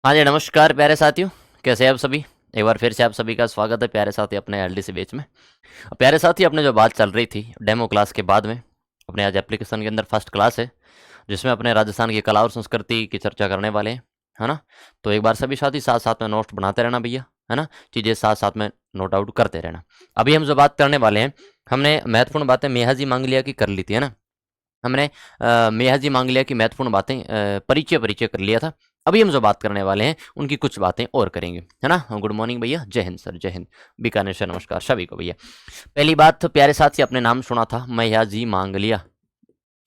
हाँ जी, नमस्कार प्यारे साथियों। कैसे हैं आप सभी? एक बार फिर से आप सभी का स्वागत है प्यारे साथी अपने एलडीसी बैच में। प्यारे साथी, अपने जो बात चल रही थी डेमो क्लास के बाद में, अपने आज एप्लीकेशन के अंदर फर्स्ट क्लास है, जिसमें अपने राजस्थान की कला और संस्कृति की चर्चा करने वाले हैं, है ना? तो एक बार सभी साथी साथ-साथ में नोट्स बनाते रहना भैया, है ना? चीज़ें साथ-साथ में नोट आउट करते रहना। अभी हम जो बात करने वाले हैं, हमने महत्वपूर्ण बातें मेहाजी मांगलिया की कर ली थी, है ना? हमने मेहाजी मांगलिया की महत्वपूर्ण बातें परिचय परिचय कर लिया था। अभी हम जो बात करने वाले हैं उनकी कुछ बातें और करेंगे, है ना? गुड मॉर्निंग भैया, जय हिंद सर, जय हिंद। बीकानेर से नमस्कार सभी को भैया। पहली बात तो प्यारे साथी, आपने नाम सुना था मेहाजी मांगलिया।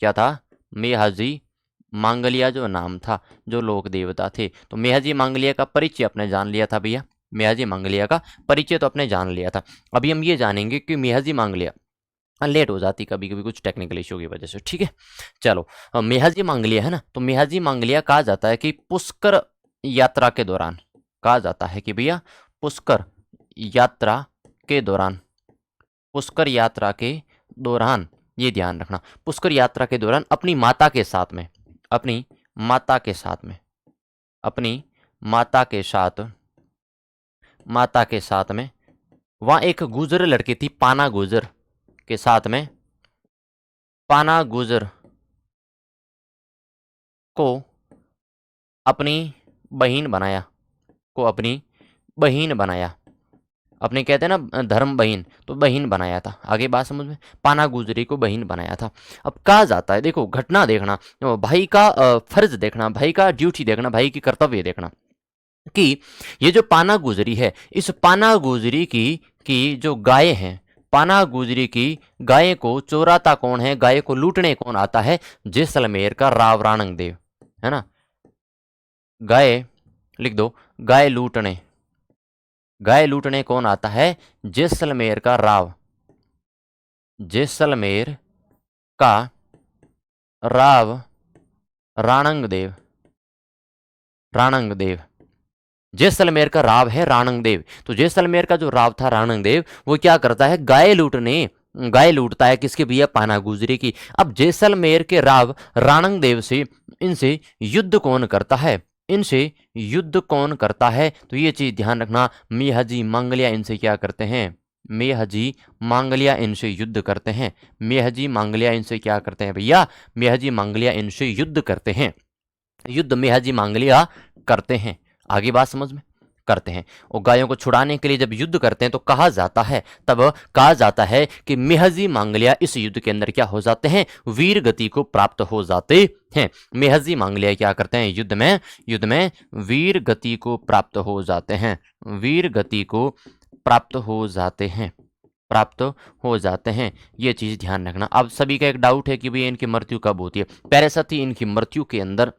क्या था? मेहाजी मांगलिया जो नाम था, जो लोक देवता थे। तो मेहाजी मांगलिया का परिचय आपने जान लिया था भैया। मेहाजी मांगलिया का परिचय तो आपने जान लिया था। अभी हम ये जानेंगे कि मेहाजी मांगलिया, हाँ, लेट हो जाती कभी कभी कुछ टेक्निकल इशू की वजह से, ठीक है? चलो, मेहाजी मांगलिया है ना, तो मेहाजी मांगलिया कहा जाता है कि पुष्कर यात्रा के दौरान, कहा जाता है कि भैया पुष्कर यात्रा के दौरान, पुष्कर यात्रा के दौरान, ये ध्यान रखना, पुष्कर यात्रा के दौरान अपनी माता के साथ में, अपनी माता के साथ में, अपनी माता के साथ, माता के साथ में, वहां एक गुजर लड़की थी, पाना गुजर के साथ में, पाना गुजर को अपनी बहन बनाया, को अपनी बहन बनाया, अपने कहते हैं ना धर्म बहन, तो बहन बनाया था। आगे बात समझ में? पाना गुजरी को बहन बनाया था। अब कहा जाता है, देखो घटना देखना, भाई का फर्ज देखना, भाई का ड्यूटी देखना, भाई की कर्तव्य देखना, कि ये जो पाना गुजरी है, इस पाना गुजरी की जो गाय हैं, पाना गुजरी की गाय को चोराता कौन है, गाय को लूटने कौन आता है? जैसलमेर का राव राणंग देव, है ना? गाय, लिख दो, गाय लूटने, गाय लूटने कौन आता है? जैसलमेर का राव, जैसलमेर का राव राणंग देव, राणंग देव। जैसलमेर का राव है राणंग देव। तो जैसलमेर का जो राव था राणंग देव, वो क्या करता है? गाय लूटने, गाय लूटता है किसके भैया? पाना गुजरी की। अब जैसलमेर के राव राणंग देव से, इनसे युद्ध कौन करता है? इनसे युद्ध कौन करता है? तो ये चीज ध्यान रखना, मेहजी मांगलिया इनसे क्या करते हैं? मेहजी मांगलिया इनसे युद्ध करते हैं। मेहजी मांगलिया इनसे क्या करते हैं भैया? मेहजी मांगलिया इनसे युद्ध करते हैं। युद्ध मेहजी मांगलिया करते हैं। आगे बात समझ में? करते हैं। और गायों को छुड़ाने के लिए जब युद्ध करते हैं तो कहा जाता है, तब कहा जाता है कि मेहजी मांगलिया इस युद्ध के अंदर क्या हो जाते हैं? वीर गति को प्राप्त हो जाते हैं। मेहजी मांगलिया क्या करते हैं? युद्ध में, युद्ध में वीर गति को प्राप्त हो जाते हैं। वीर गति को प्राप्त हो जाते हैं, प्राप्त हो जाते हैं। ये चीज ध्यान रखना। अब सभी का एक डाउट है कि भैया इनकी मृत्यु कब होती है? प्यारे साथी, इनकी मृत्यु के अंदर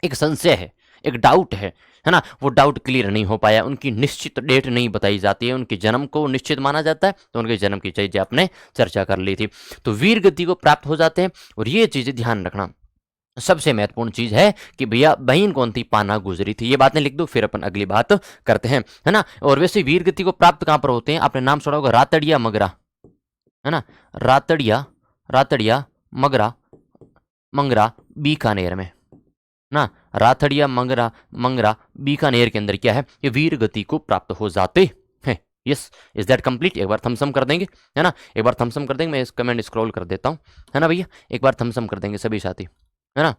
एक संशय है, एक डाउट है ना? वो डाउट क्लियर नहीं हो पाया, उनकी निश्चित डेट नहीं बताई जाती है। उनके जन्म को निश्चित माना जाता है, तो उनके जन्म की चीजें आपने चर्चा कर ली थी। तो वीर गति को प्राप्त हो जाते हैं। और ये चीजें ध्यान रखना, सबसे महत्वपूर्ण चीज है कि भैया बहन कौन थी? पाना गुजरी थी। ये बातें लिख दो, फिर अपन अगली बात करते हैं, है ना? और वैसे वीर गति को प्राप्त कहां पर होते हैं? आपने नाम सुना होगा, रातड़िया मगरा, है ना? रातड़िया, रातड़िया मगरा, मंगरा बीकानेर में ना, राथड़िया मंगरा, मंगरा बीकानेर के अंदर क्या है? ये वीर गति को प्राप्त हो जाते हैं। Yes, is that complete? एक बार थम्सअप कर देंगे, है ना? एक बार थम्सअप कर देंगे। मैं इस कमेंट स्क्रॉल कर देता हूँ, है ना भैया? एक बार थम्सअप कर देंगे सभी साथी, है ना?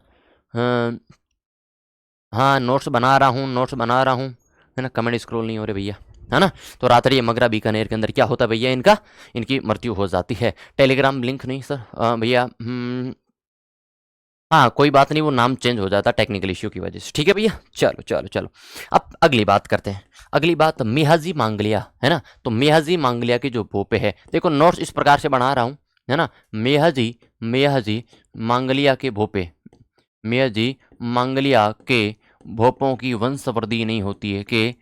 हाँ, नोट्स बना रहा हूँ, नोट्स बना रहा हूँ, है ना? कमेंट स्क्रॉल नहीं हो रहे भैया, है ना? तो रातड़ी मगरा बीकानेर के अंदर क्या होता है भैया? इनका, इनकी मृत्यु हो जाती है। टेलीग्राम लिंक नहीं सर भैया, हाँ, कोई बात नहीं, वो नाम चेंज हो जाता टेक्निकल इश्यू की वजह से। ठीक है भैया, चलो चलो चलो। अब अगली बात करते हैं। अगली बात मेहजी मांगलिया, है ना? तो मेहजी मांगलिया की जो भोपे है, देखो नोट्स इस प्रकार से बना रहा हूँ, है ना? मेहजी, मेहजी मांगलिया के भोपे, मेहजी मांगलिया के भोपों की वंशवृद्धि नहीं होती है, के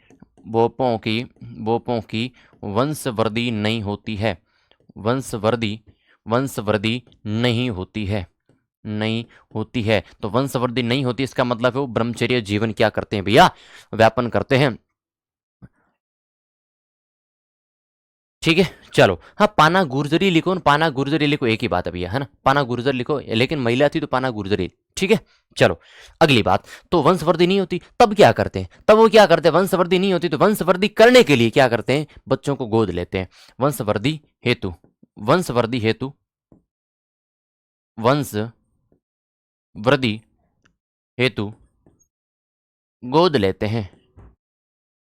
भोपों की, भोपों की वंशवृद्धि नहीं होती है, वंशवृद्धि, वंशवृद्धि नहीं होती है, नहीं होती है। तो वंशवृद्धि नहीं होती, इसका मतलब है वो ब्रह्मचर्य जीवन क्या करते हैं भैया? व्यापन करते हैं। ठीक है, चलो। हाँ, पाना गुर्जरी लिखो, पाना गुर्जरी लिखो, एक ही बात है भैया, है ना? पाना गुर्जर लिखो, लेकिन महिला थी तो पाना गुर्जरी। ठीक है। चलो अगली बात, तो वंशवृद्धि नहीं होती तब क्या करते हैं? तब वो क्या करते हैं? वंशवृद्धि नहीं होती तो वंशवृद्धि करने के लिए क्या करते हैं? बच्चों को गोद लेते हैं। वंशवृद्धि हेतु, वंशवृद्धि हेतु, वंश वृद्धि हेतु गोद लेते हैं,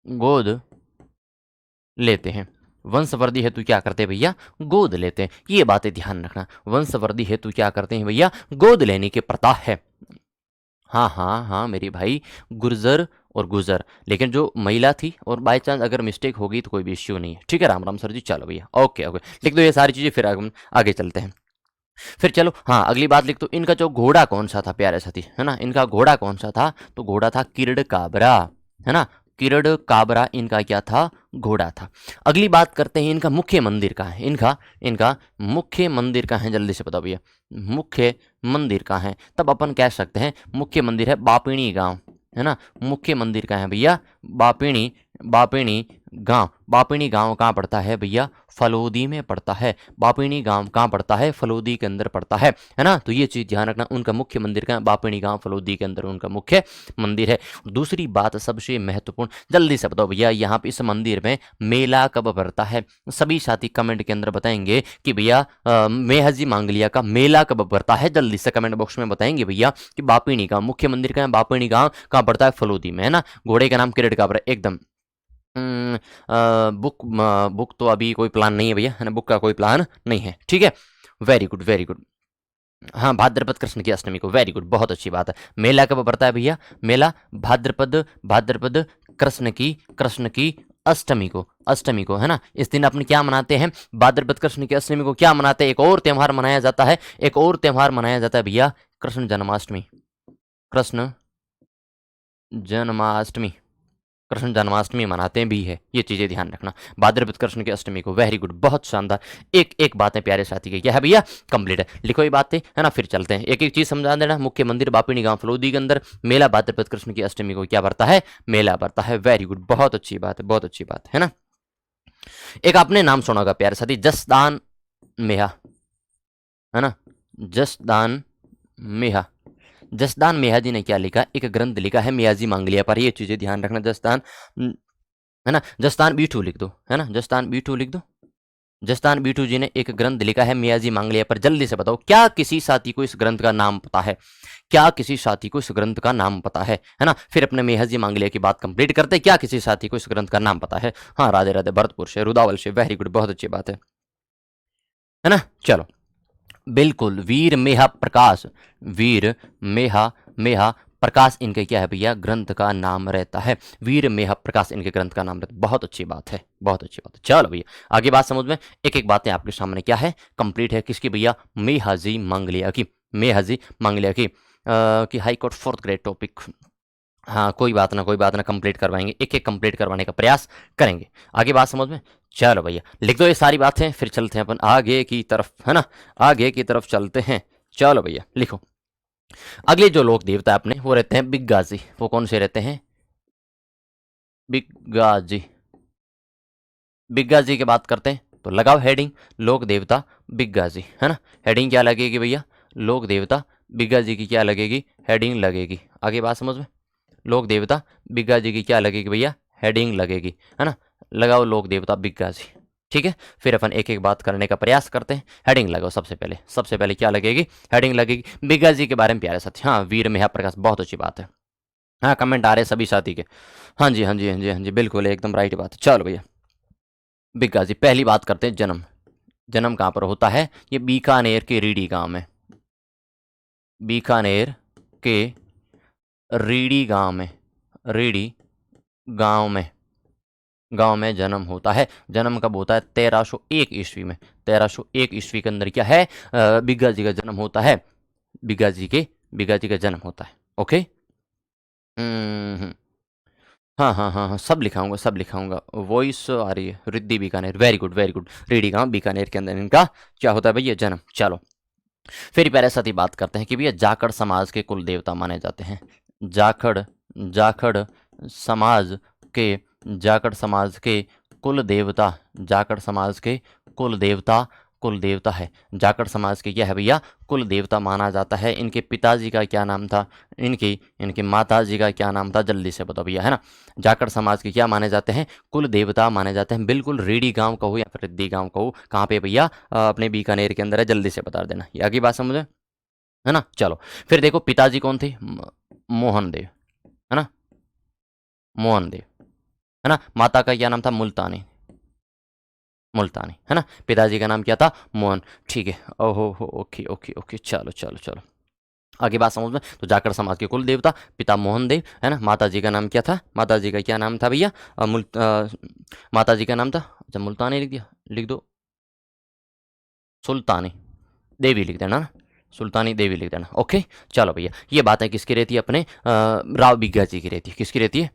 गोद लेते हैं। वंशवृद्धि हेतु क्या करते हैं भैया? गोद लेते हैं। ये बातें ध्यान रखना, वंशवृद्धि हेतु क्या करते हैं भैया? गोद लेने की प्रथा है। हाँ हाँ हाँ मेरी भाई, गुर्जर और गुजर, लेकिन जो महिला थी और बाय चांस अगर मिस्टेक होगी तो कोई भी इश्यू नहीं है, ठीक है। राम राम सर जी। चलो भैया ओके ओके, लिख दो ये सारी चीजें, फिर आगे चलते हैं। फिर चलो हाँ अगली बात लिख दो, इनका जो घोड़ा कौन सा था प्यारे साथी, है ना? इनका घोड़ा कौन सा था? तो घोड़ा था किरड काबरा, है ना? किरड काबरा इनका क्या था? घोड़ा था। अगली बात करते हैं, इनका मुख्य मंदिर कहाँ है? इनका इनका मुख्य मंदिर कहाँ है? जल्दी से बताओ भैया, मुख्य मंदिर कहाँ है? तब अपन कह सकते हैं मुख्य मंदिर है बापिणी गांव, है ना? मुख्य मंदिर कहाँ है भैया? बापिणी, बापिणी गांव। बापिणी गांव कहाँ पड़ता है भैया? फलोदी में पड़ता है। बापिणी गांव कहाँ पड़ता है? फलोदी के अंदर पड़ता है ना? तो ये चीज ध्यान रखना, उनका मुख्य मंदिर कहाँ? बापिणी गांव फलोदी के अंदर उनका मुख्य मंदिर है। दूसरी बात सबसे महत्वपूर्ण, जल्दी से बताओ भैया, यहाँ पे इस मंदिर में मेला कब भरता है? सभी साथी कमेंट के अंदर बताएंगे कि भैया मेहजी मांगलिया का मेला कब भरता है? जल्दी से कमेंट बॉक्स में बताएंगे भैया कि बापिणी गांव मुख्य मंदिर कहाँ है? बापिणी गांव कहाँ पड़ता है? फलोदी में, है ना? घोड़े का नाम किरड काबरा, एकदम। बुक बुक तो अभी कोई प्लान नहीं है भैया, है ना? बुक का कोई प्लान नहीं है, ठीक है। Very good very good. हाँ भाद्रपद कृष्ण की अष्टमी को, वेरी गुड, बहुत अच्छी बात है। मेला कब पड़ता है भैया? मेला भाद्रपद, भाद्रपद कृष्ण की अष्टमी को, अष्टमी को, है ना? इस दिन अपन क्या मनाते हैं? भाद्रपद कृष्ण की अष्टमी को क्या मनाते हैं? एक और त्यौहार मनाया जाता है, एक और त्यौहार मनाया जाता है भैया, कृष्ण जन्माष्टमी। कृष्ण जन्माष्टमी, कृष्ण जन्माष्टमी मनाते भी है, ये चीजें ध्यान रखना। भाद्रपद कृष्ण की अष्टमी को, वेरी गुड, बहुत शानदार। एक एक बातें प्यारे साथी की क्या है भैया? कंप्लीट है, लिखो ये बातें, है ना? फिर चलते हैं, एक एक चीज समझा देना। मुख्य मंदिर बापिनी गांव फलोदी के अंदर, मेला भाद्रपद कृष्ण की अष्टमी को क्या भरता है? मेला भरता है। वेरी गुड, बहुत अच्छी बात है, बहुत अच्छी बात है ना? एक आपने नाम सुना होगा प्यारे साथी, जसदान मेहा, है ना? जसदान मेहा, जसदान मेहा जी ने क्या लिखा? एक ग्रंथ लिखा है मियाजी मांगलिया पर, ये चीजें ध्यान रखना। जसदान, है ना? जसदान बीठू लिख दो, है ना? जसदान बीठू लिख दो। जसदान बीठू जी ने एक ग्रंथ लिखा है मियाजी मांगलिया पर। जल्दी से बताओ, क्या किसी साथी को इस ग्रंथ का नाम पता है? क्या किसी साथी को इस ग्रंथ का नाम पता है ना? फिर अपने मियाजी मांगलिया की बात कंप्लीट करते हैं। क्या किसी साथी को इस ग्रंथ का नाम पता है? हाँ, राधे राधे, भरतपुर से, रुदावल से, वेरी गुड, बहुत अच्छी बात है ना? चलो बिल्कुल, वीर मेहा प्रकाश, वीर मेहा मेहा प्रकाश इनके क्या है भैया? ग्रंथ का नाम रहता है। वीर मेहा प्रकाश इनके ग्रंथ का नाम रहता है। बहुत अच्छी बात है, बहुत अच्छी बात है। चलो भैया आगे बात समझ में, एक एक बातें आपके सामने क्या है? कंप्लीट है। किसकी भैया? मेहाजी मांगलिया की, मेहाजी मांगलिया की high court 4th grade topic. हाँ कोई बात ना, कोई बात ना, कंप्लीट करवाएंगे, एक एक कंप्लीट करवाने का प्रयास करेंगे। आगे बात समझ में? चलो भैया लिख दो ये सारी बातें, फिर चलते हैं अपन आगे की तरफ, है ना? आगे की तरफ चलते हैं। चलो भैया लिखो। अगले जो लोक देवता अपने वो रहते हैं बिग्गाजी। वो कौन से रहते हैं? बिग्गाजी। बिग्गाजी की बात करते हैं तो लगाओ हेडिंग, लोक देवता बिग्गाजी, है ना? हेडिंग क्या लगेगी भैया? लोक देवता बिग्गाजी की क्या लगेगी? हेडिंग लगेगी। आगे बात समझ में? लोक देवता बिग्गा जी की क्या लगेगी भैया? हेडिंग लगेगी, है ना? लगाओ लोक देवता बिग्गा जी, ठीक है। फिर अपन एक एक बात करने का प्रयास करते हैं। हेडिंग लगाओ सबसे पहले, सबसे पहले क्या लगेगी? हेडिंग लगेगी बिग्गा जी के बारे में प्यारे साथी। हाँ वीर मेहा प्रकाश, बहुत अच्छी बात है। हाँ कमेंट आ रहे हैं सभी साथी के। हाँ जी हाँ जी हाँ जी हाँ जी, बिल्कुल एकदम राइट बात है। चलो भैया बिग्गा जी, पहली बात करते हैं जन्म। जन्म कहाँ पर होता है? ये बीकानेर के रीडी गांव में, बीकानेर के रीडी गांव में, रीडी गांव में जन्म होता है। जन्म कब होता है? 1301 ईस्वी में। 1301 ईस्वी के अंदर क्या है? बिग्गा जी का जन्म होता है। बिग्गा जी का जन्म होता है। ओके। हम्म, हाँ हाँ हाँ हाँ, सब लिखाऊंगा, सब लिखाऊंगा। वॉइस आ रही है। Riddhi Bikaner, very good very good. Reedy गांव बीकानेर के अंदर इनका क्या होता है भैया? जन्म। चलो फिर पहले साथ ही बात करते हैं कि भैया जाखड़ समाज के कुल देवता माने जाते हैं। जाखड़, जाखड़ समाज के, जाखड़ समाज के कुल देवता, जाखड़ समाज के कुल देवता कुल देवता है। जाखड़ समाज के क्या है भैया, कुल देवता माना जाता है। इनके पिताजी का क्या नाम था, इनकी इनकी माता जी का क्या नाम था, जल्दी से बताओ भैया, है ना। जाखड़ समाज के क्या माने जाते हैं, कुल देवता माने जाते हैं। बिल्कुल रेडी गांव का हो या फिर रिद्दी गांव का हो, कहाँ पे भैया, अपने बीकानेर के अंदर है। जल्दी से बता देना, ये आगे बात समझे, है ना। चलो फिर देखो, पिताजी कौन थे, मोहन देव, है ना, मोहन देव, है ना। माता का क्या नाम था, मुल्तानी, मुल्तानी, है ना। पिताजी का नाम क्या था, मोहन। ठीक है, ओहो हो, ओके ओके ओके, चलो चलो चलो, आगे बात समझ में। तो जाखड़ समाज के कुल देवता पिता मोहन देव, है ना। माता जी का नाम क्या था, माता जी का क्या नाम था भैया, माता जी का नाम था, अच्छा मुल्तानी लिख दिया, लिख दो सुल्तानी देवी लिख देना ना, सुल्तानी देवी लिख देना। ओके चलो भैया, ये बातें किसकी रहती है, अपने राव बिग्गा जी की रहती है। किसकी रहती है,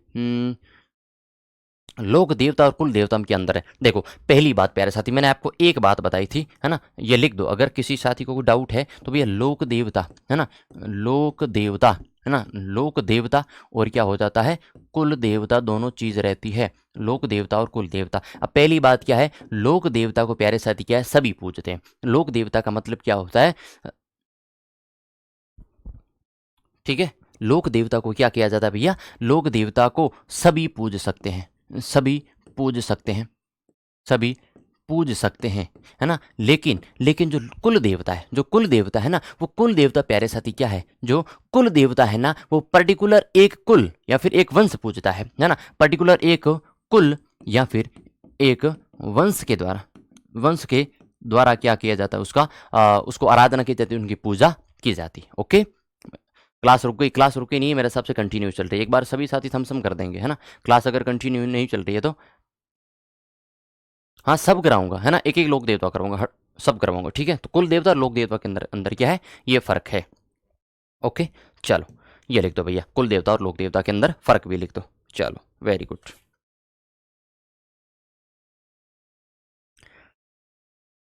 लोक देवता और कुल देवता के अंदर है। देखो पहली बात प्यारे साथी, मैंने आपको एक बात बताई थी, है ना, ये लिख दो। अगर किसी साथी को कोई डाउट है तो भैया लोक देवता, है ना, लोक देवता, है ना, लोक देवता और क्या हो जाता है, कुल देवता, दोनों चीज रहती है, लोक देवता और कुल देवता। अब पहली बात क्या है, लोक देवता को प्यारे साथी क्या है, सभी पूजते हैं। लोक देवता का मतलब क्या होता है, ठीक है, लोक देवता को क्या किया जाता है भैया, लोक देवता को सभी पूज सकते हैं, सभी पूज सकते हैं, सभी पूज सकते हैं, है ना। लेकिन लेकिन जो कुल देवता है, जो कुल देवता है ना, वो कुल देवता प्यारे साथी क्या है, जो कुल देवता है ना, वो पर्टिकुलर एक कुल या फिर एक वंश पूजता है ना। पर्टिकुलर एक कुल या फिर एक वंश के द्वारा, वंश के द्वारा क्या किया जाता है, उसका उसको आराधना की जाती है, उनकी पूजा की जाती है। ओके, क्लास रुक गई, क्लास रुकी नहीं है मेरे हिसाब से, कंटिन्यू चल रही है। एक बार सभी साथी थम्स अप कर देंगे, है ना। क्लास अगर कंटिन्यू नहीं चल रही है तो हाँ सब कराऊंगा, है ना, एक एक लोक देवता कराऊंगा, सब करवाऊंगा, ठीक है। तो कुल देवता और लोक देवता के अंदर अंदर क्या है, ये फर्क है। ओके चलो, ये लिख दो भैया, कुल देवता और लोक देवता के अंदर फर्क भी लिख दो। चलो वेरी गुड।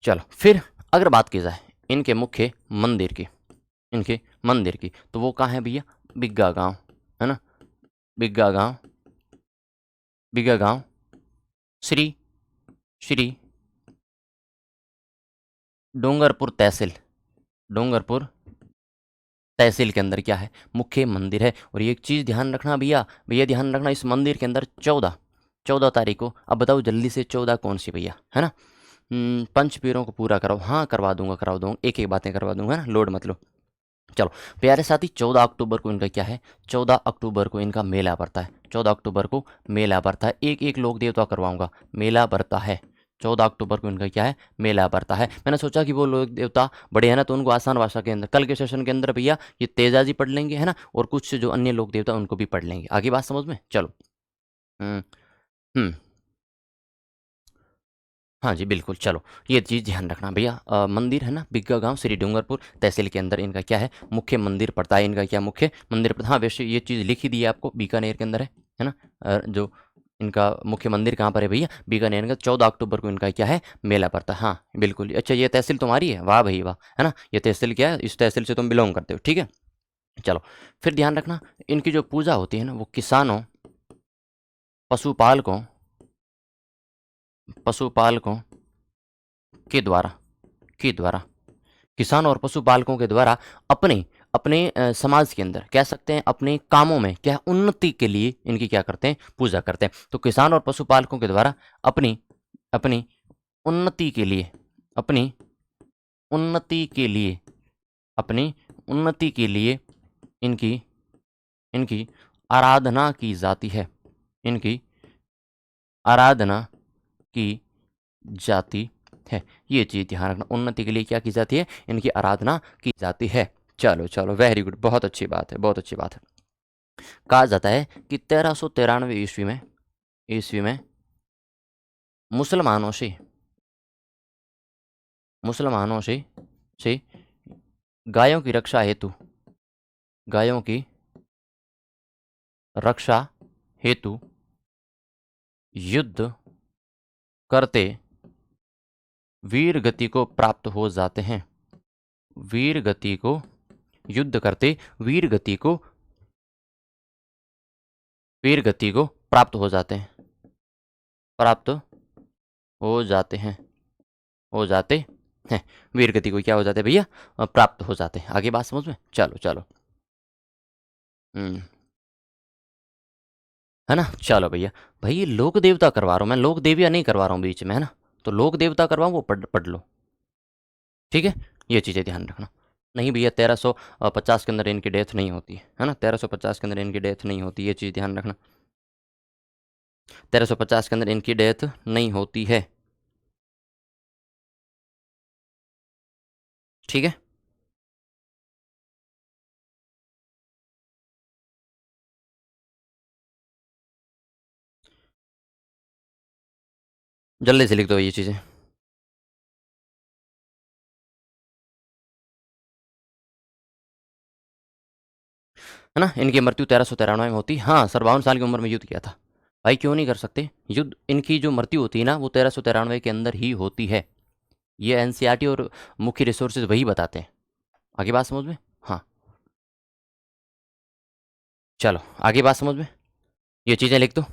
चलो फिर अगर बात की जाए इनके मुख्य मंदिर की, इनके मंदिर की, तो वो कहाँ है भैया, बिग्गा गांव, है ना, बिग्गा गांव, बिग्गा गांव, श्री श्री डूंगरपुर तहसील, डूंगरपुर तहसील के अंदर क्या है, मुख्य मंदिर है। और ये एक चीज़ ध्यान रखना भैया, भैया ध्यान रखना, इस मंदिर के अंदर 14 तारीख को, अब बताओ जल्दी से 14 कौन सी भैया, है ना। पंच पीरों को पूरा कराओ, हाँ करवा दूंगा, एक एक बातें करवा दूंगा, है ना, लोड मत लो। चलो प्यारे साथी, 14 अक्टूबर को इनका क्या है, 14 अक्टूबर को इनका मेला पड़ता है, 14 अक्टूबर को मेला पड़ता है। एक एक लोक देवता करवाऊंगा, मेला पड़ता है, 14 अक्टूबर को इनका क्या है, मेला पड़ता है। मैंने सोचा कि वो लोक देवता बड़े हैं ना, तो उनको आसान भाषा के अंदर कल के सेशन के अंदर भैया ये तेजाजी पढ़ लेंगे, है ना, और कुछ जो अन्य लोक देवता उनको भी पढ़ लेंगे। आगे बात समझ में, चलो। हम्म हम्म हाँ जी बिल्कुल, चलो ये चीज़ ध्यान रखना भैया। मंदिर है ना, बिग्गा गांव श्री डूंगरपुर तहसील के अंदर इनका क्या है, मुख्य मंदिर पड़ता है। इनका क्या मुख्य मंदिर पड़ता है, हाँ वैसे ये चीज़ लिखी दी है आपको, बीकानेर के अंदर है ना। जो इनका मुख्य मंदिर कहाँ पर है भैया, बीकानेर का। 14 अक्टूबर को इनका क्या है, मेला पड़ता है, हाँ बिल्कुल। अच्छा ये तहसील तुम्हारी है, वाह भाई वाह, है ना, ये तहसील क्या है, इस तहसील से तुम बिलोंग करते हो, ठीक है। चलो फिर ध्यान रखना, इनकी जो पूजा होती है ना, वो किसानों, पशुपालकों, पशुपालकों के द्वारा, के द्वारा, किसान और पशुपालकों के द्वारा अपने अपने समाज के अंदर कह सकते हैं, अपने कामों में क्या उन्नति के लिए इनकी क्या करते हैं, पूजा करते हैं। तो किसान और पशुपालकों के द्वारा अपनी अपनी उन्नति के लिए, अपनी उन्नति के लिए, अपनी उन्नति के लिए इनकी इनकी आराधना की जाती है, इनकी आराधना की जाती है। ये चीज़ ध्यान रखना, उन्नति के लिए क्या की जाती है, इनकी आराधना की जाती है। चलो चलो वेरी गुड, बहुत अच्छी बात है, बहुत अच्छी बात है। कहा जाता है कि 1393 ईस्वी में मुसलमानों से, मुसलमानों से गायों की रक्षा हेतु, गायों की रक्षा हेतु युद्ध करते वीर गति को प्राप्त हो जाते हैं, वीर गति को, युद्ध करते वीर गति को, वीर गति को प्राप्त हो जाते हैं, प्राप्त हो जाते हैं, हो जाते है, वीर गति को क्या हो जाते हैं भैया, प्राप्त हो जाते हैं। आगे बात समझ में, चलो चलो। है ना, चलो भैया। भाई ये लोक देवता करवा रहा हूँ मैं, लोक देविया नहीं करवा रहा हूँ बीच में, है ना। तो लोक देवता करवाऊँ वो पढ़ लो, ठीक है। ये चीज़ें ध्यान रखना। नहीं भैया 1350 के अंदर इनकी डेथ नहीं होती है ना, 1350 के अंदर इनकी डेथ नहीं होती, ये चीज़ ध्यान रखना। 1350 के अंदर इनकी डेथ नहीं होती है, ठीक है। जल्दी से लिख दो ये चीज़ें। है ना, इनकी मृत्यु 1393 में होती। हाँ, 52 साल की उम्र में युद्ध किया था। भाई क्यों नहीं कर सकते युद्ध, इनकी जो मृत्यु होती है ना वो 1393 के अंदर ही होती है। ये एनसीईआरटी और मुख्य रिसोर्सेज वही बताते हैं। आगे बात समझ में, हाँ। चलो आगे बात समझ में, ये चीज़ें लिख दो,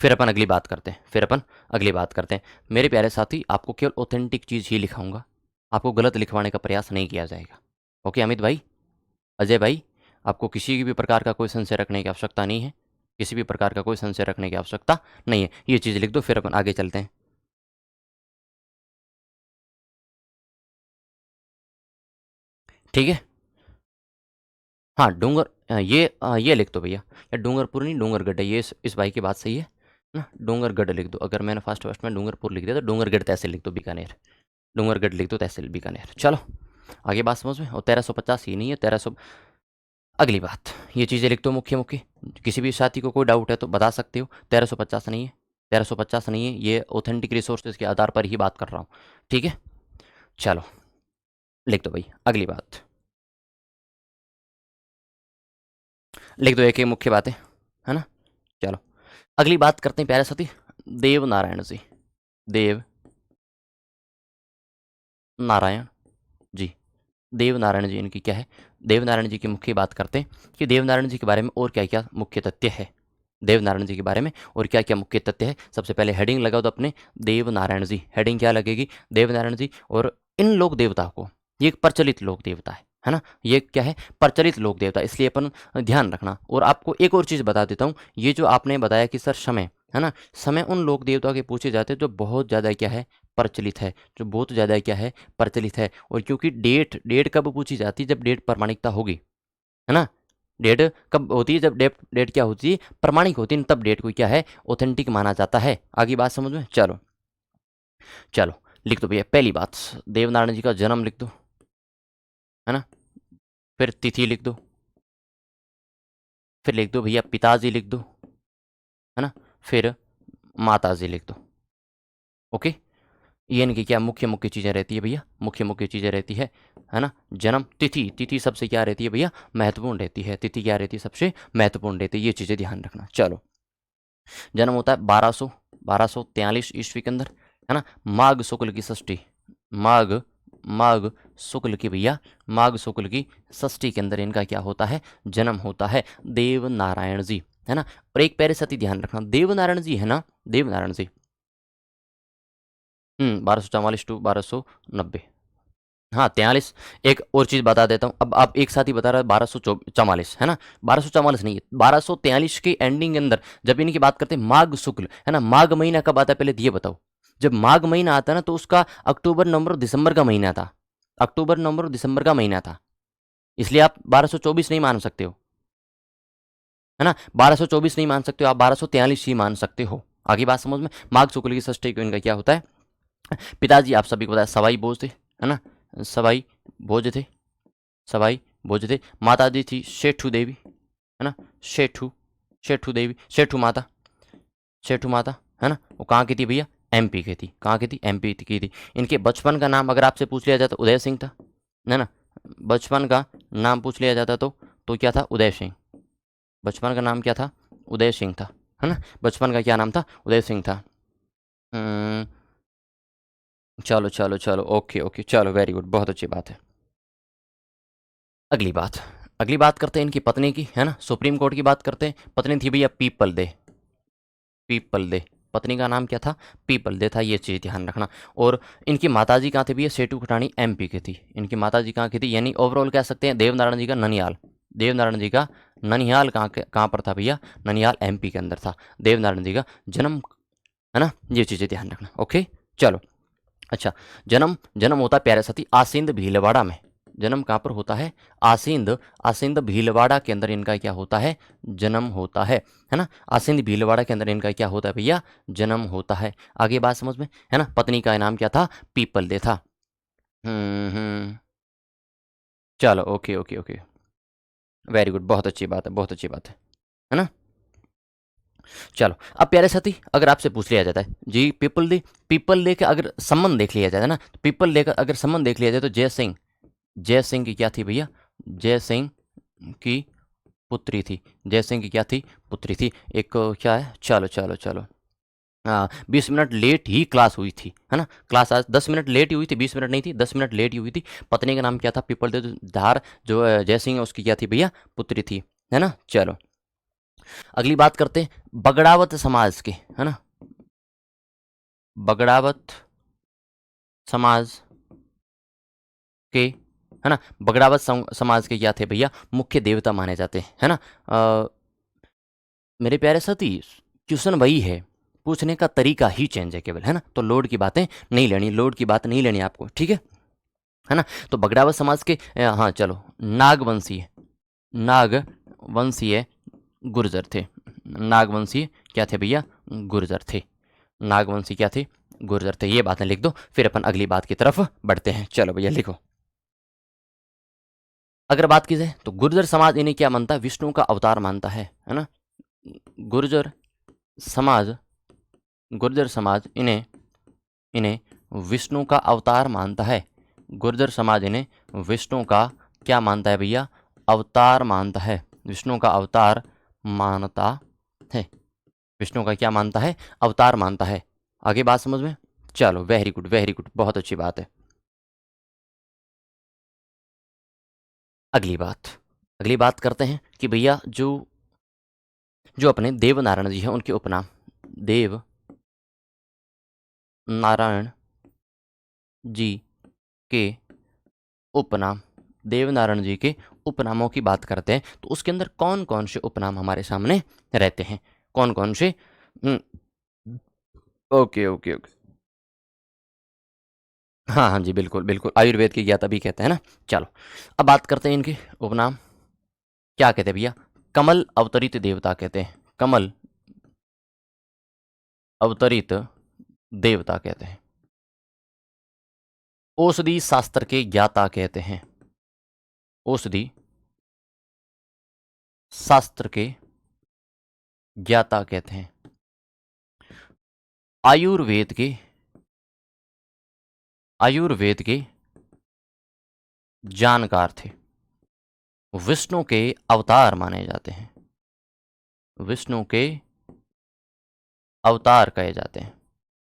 फिर अपन अगली बात करते हैं, फिर अपन अगली बात करते हैं। मेरे प्यारे साथी, आपको केवल ऑथेंटिक चीज़ ही लिखाऊंगा, आपको गलत लिखवाने का प्रयास नहीं किया जाएगा। ओके अमित भाई, अजय भाई, आपको किसी भी प्रकार का कोई संशय रखने की आवश्यकता नहीं है, किसी भी प्रकार का कोई संशय रखने की आवश्यकता नहीं है। ये चीज़ लिख दो, फिर अपन आगे चलते हैं, ठीक है। हाँ डूंगर, ये लिख दो भैया, या डूंगरपुर नहीं डूंगरगढ़ है, ये इस भाई की बात सही है ना। डूंगरगढ़ लिख दो, अगर मैंने फर्स्ट फर्स्ट में डूंगरपुर लिख दिया तो डूंगरगढ़ तहसील लिख दो बीकानेर, डूंगरगढ़ लिख दो तहसील बीकानेर। चलो आगे बात समझ में। और 1350 ही नहीं है, 1300। अगली बात, ये चीज़ें लिख दो मुख्य मुख्य, किसी भी साथी को कोई डाउट है तो बता सकते हो। 1350 नहीं है, 1350 नहीं है, ये ऑथेंटिक रिसोर्सेज के आधार पर ही बात कर रहा हूँ, ठीक है। चलो लिख दो भाई अगली बात, लिख दो एक एक मुख्य बातें, है ना। चलो अगली बात करते हैं प्यारे साथी, देव नारायण जी, देव नारायण जी, देव नारायण जी इनकी क्या है। देव नारायण जी की मुख्य बात करते हैं कि देव नारायण जी के बारे में और क्या क्या मुख्य तथ्य है, देव नारायण जी के बारे में और क्या क्या मुख्य तथ्य है। सबसे पहले हेडिंग लगाओ तो अपने, देव नारायण जी, हेडिंग क्या लगेगी, देव नारायण जी। और इन लोक देवता को, ये एक प्रचलित लोक देवता है ना, ये क्या है, प्रचलित लोक देवता, इसलिए अपन ध्यान रखना। और आपको एक और चीज़ बता देता हूँ, ये जो आपने बताया कि सर समय, है ना, समय उन लोक देवता के पूछे जाते हैं जो बहुत ज़्यादा क्या है, प्रचलित है, जो बहुत ज़्यादा क्या है, प्रचलित है। और क्योंकि डेट डेट कब पूछी जाती है, जब डेट प्रमाणिकता होगी, है ना। डेट कब होती है, जब डेट क्या होती है, प्रमाणिक होती है, तब डेट को क्या है, ऑथेंटिक माना जाता है। आगे बात समझ में, चलो चलो लिख दो भैया पहली बात, देवनारायण जी का जन्म लिख दो, है ना। फिर तिथि लिख दो, फिर लिख दो भैया पिताजी लिख दो, है ना। फिर माताजी लिख दो, ओके। ये इनकी क्या मुख्य मुख्य चीज़ें रहती है भैया, मुख्य मुख्य चीज़ें रहती है ना। जन्म तिथि, तिथि सबसे क्या रहती है भैया, महत्वपूर्ण रहती है, तिथि क्या रहती है, सबसे महत्वपूर्ण रहती है, ये चीज़ें ध्यान रखना। चलो जन्म होता है 1243 ईस्वी के अंदर, है ना। माघ शुक्ल की षष्ठी, माघ माघ शुक्ल की भैया, माघ शुक्ल की षष्ठी के अंदर इनका क्या होता है, जन्म होता है, देव नारायण जी, है ना। और एक पैरे साथ ही ध्यान रखना, देव नारायण जी है ना, देव नारायण जी, 1244 टू 1290, हाँ 43। एक और चीज़ बता देता हूँ, अब आप एक साथ ही बता रहे हैं 1244, है ना। 1244 नहीं है, 1243 की एंडिंग के अंदर जब इनकी बात करते हैं माघ शुक्ल, है ना। माघ महीना कब आता है पहले ये बताओ। जब माघ महीना आता है ना तो उसका अक्टूबर नवंबर दिसंबर का महीना था, अक्टूबर नवंबर दिसंबर का महीना था, इसलिए आप 1224 नहीं मान सकते हो, है ना। 1224 नहीं मान सकते हो आप, 1243 ही मान सकते हो। आगे बात समझ में, माघ शुक्ल की षष्ठी को इनका क्या होता है, पिताजी आप सभी को पता है सवाई भोज थे, है ना, सवाई भोज थे, सवाई भोज थे। माता जी थी शेठू देवी, है ना, शेठू, शेठू देवी, शेठू माता, शेठू माता, है ना। वो कहाँ की थी भैया, एमपी की थी, कहाँ की थी, एमपी की थी। इनके बचपन का नाम अगर आपसे पूछ लिया जाता उदय सिंह था, है ना। बचपन का नाम पूछ लिया जाता तो क्या था, उदय सिंह, बचपन का नाम क्या था, उदय सिंह था, है ना। बचपन का क्या नाम था, उदय सिंह था। हम्म, चलो चलो चलो, ओके ओके, चलो वेरी गुड, बहुत अच्छी बात है। अगली बात, अगली बात करते हैं इनकी पत्नी की, है ना। सुप्रीम कोर्ट की बात करते हैं, पत्नी थी भैया पीपल दे, पीपल दे, पत्नी का नाम क्या था, पीपलदे था, ये चीज़ ध्यान रखना। और इनकी माताजी कहाँ थे भैया, सेठू खटाणी एमपी की थी। इनकी माताजी कहाँ की थी, यानी ओवरऑल कह सकते हैं देवनारायण जी का ननिहाल, देवनारायण जी का ननिहाल कहाँ पर था भैया, ननिहाल एमपी के अंदर था देवनारायण जी का जन्म, है ना, ये चीज़ें ध्यान रखना। ओके चलो। अच्छा, जन्म जन्म होता है प्यारे साथी आसींद भीलवाड़ा में। जन्म कहाँ पर होता है, आसींद, आसींद भीलवाड़ा के अंदर इनका क्या होता है, जन्म होता है ना। आसींद भीलवाड़ा के अंदर इनका क्या होता है भैया, जन्म होता है। आगे बात समझ में, है ना। पत्नी का नाम क्या था, पीपलदे था। चलो okay okay okay, very good, बहुत अच्छी बात है, बहुत अच्छी बात है ना। चलो अब प्यारे साथी, अगर आपसे पूछ लिया जाता है जी पीपल दे का अगर संबंध देख लिया जाता है ना, तो पीपल दे का अगर संबंध देख लिया जाए तो जय सिंह की क्या थी भैया, जय सिंह की पुत्री थी, जय सिंह की क्या थी, पुत्री थी। एक क्या है, चलो चलो चलो, हाँ 20 मिनट लेट ही क्लास हुई थी, है ना। क्लास आज 10 मिनट लेट ही हुई थी, 20 मिनट नहीं थी, 10 मिनट लेट ही हुई थी। पत्नी का नाम क्या था, पीपल दे धार, जो जय सिंह है उसकी क्या थी भैया, पुत्री थी, है ना। चलो अगली बात करते हैं बगड़ावत समाज के, है ना। बगड़ावत समाज के, है ना, बगड़ावत समाज के क्या थे भैया, मुख्य देवता माने जाते हैं, है ना। मेरे प्यारे साथी, क्वेश्चन वही है, पूछने का तरीका ही चेंज है केवल, है ना। तो लोड की बातें नहीं लेनी, लोड की बात नहीं लेनी आपको, ठीक है ना। तो बगड़ावत समाज के हाँ चलो, नागवंशीय, नागवंशीय गुर्जर थे, नागवंशीय क्या थे भैया, गुर्जर थे, नागवंशी क्या थे, गुर्जर थे। ये बातें लिख दो, फिर अपन अगली बात की तरफ बढ़ते हैं। चलो भैया लिखो। अगर बात की जाए तो गुर्जर समाज इन्हें क्या मानता है, विष्णु का अवतार मानता है ना। गुर्जर समाज, गुर्जर समाज इन्हें इन्हें विष्णु का अवतार मानता है। गुर्जर समाज इन्हें विष्णु का क्या मानता है भैया, अवतार मानता है, विष्णु का अवतार मानता है, विष्णु का क्या मानता है, अवतार मानता है। आगे बात समझ में, चलो वेरी गुड वेरी गुड, बहुत अच्छी बात है। अगली बात, अगली बात करते हैं कि भैया जो जो अपने देवनारायण जी हैं उनके उपनाम, देव नारायण जी के उपनाम, देवनारायण जी के उपनामों की बात करते हैं तो उसके अंदर कौन कौन से उपनाम हमारे सामने रहते हैं, कौन कौन से। ओके ओके ओके, हाँ हाँ जी बिल्कुल बिल्कुल, आयुर्वेद की ज्ञाता भी कहते हैं ना। चलो अब बात करते हैं इनके उपनाम, क्या कहते हैं भैया, कमल अवतरित देवता कहते हैं, कमल अवतरित देवता कहते हैं, औषधि शास्त्र के ज्ञाता कहते हैं, औषधि शास्त्र के ज्ञाता कहते हैं, आयुर्वेद के, आयुर्वेद के जानकार थे, विष्णु के अवतार माने जाते हैं, विष्णु के अवतार कहे जाते हैं,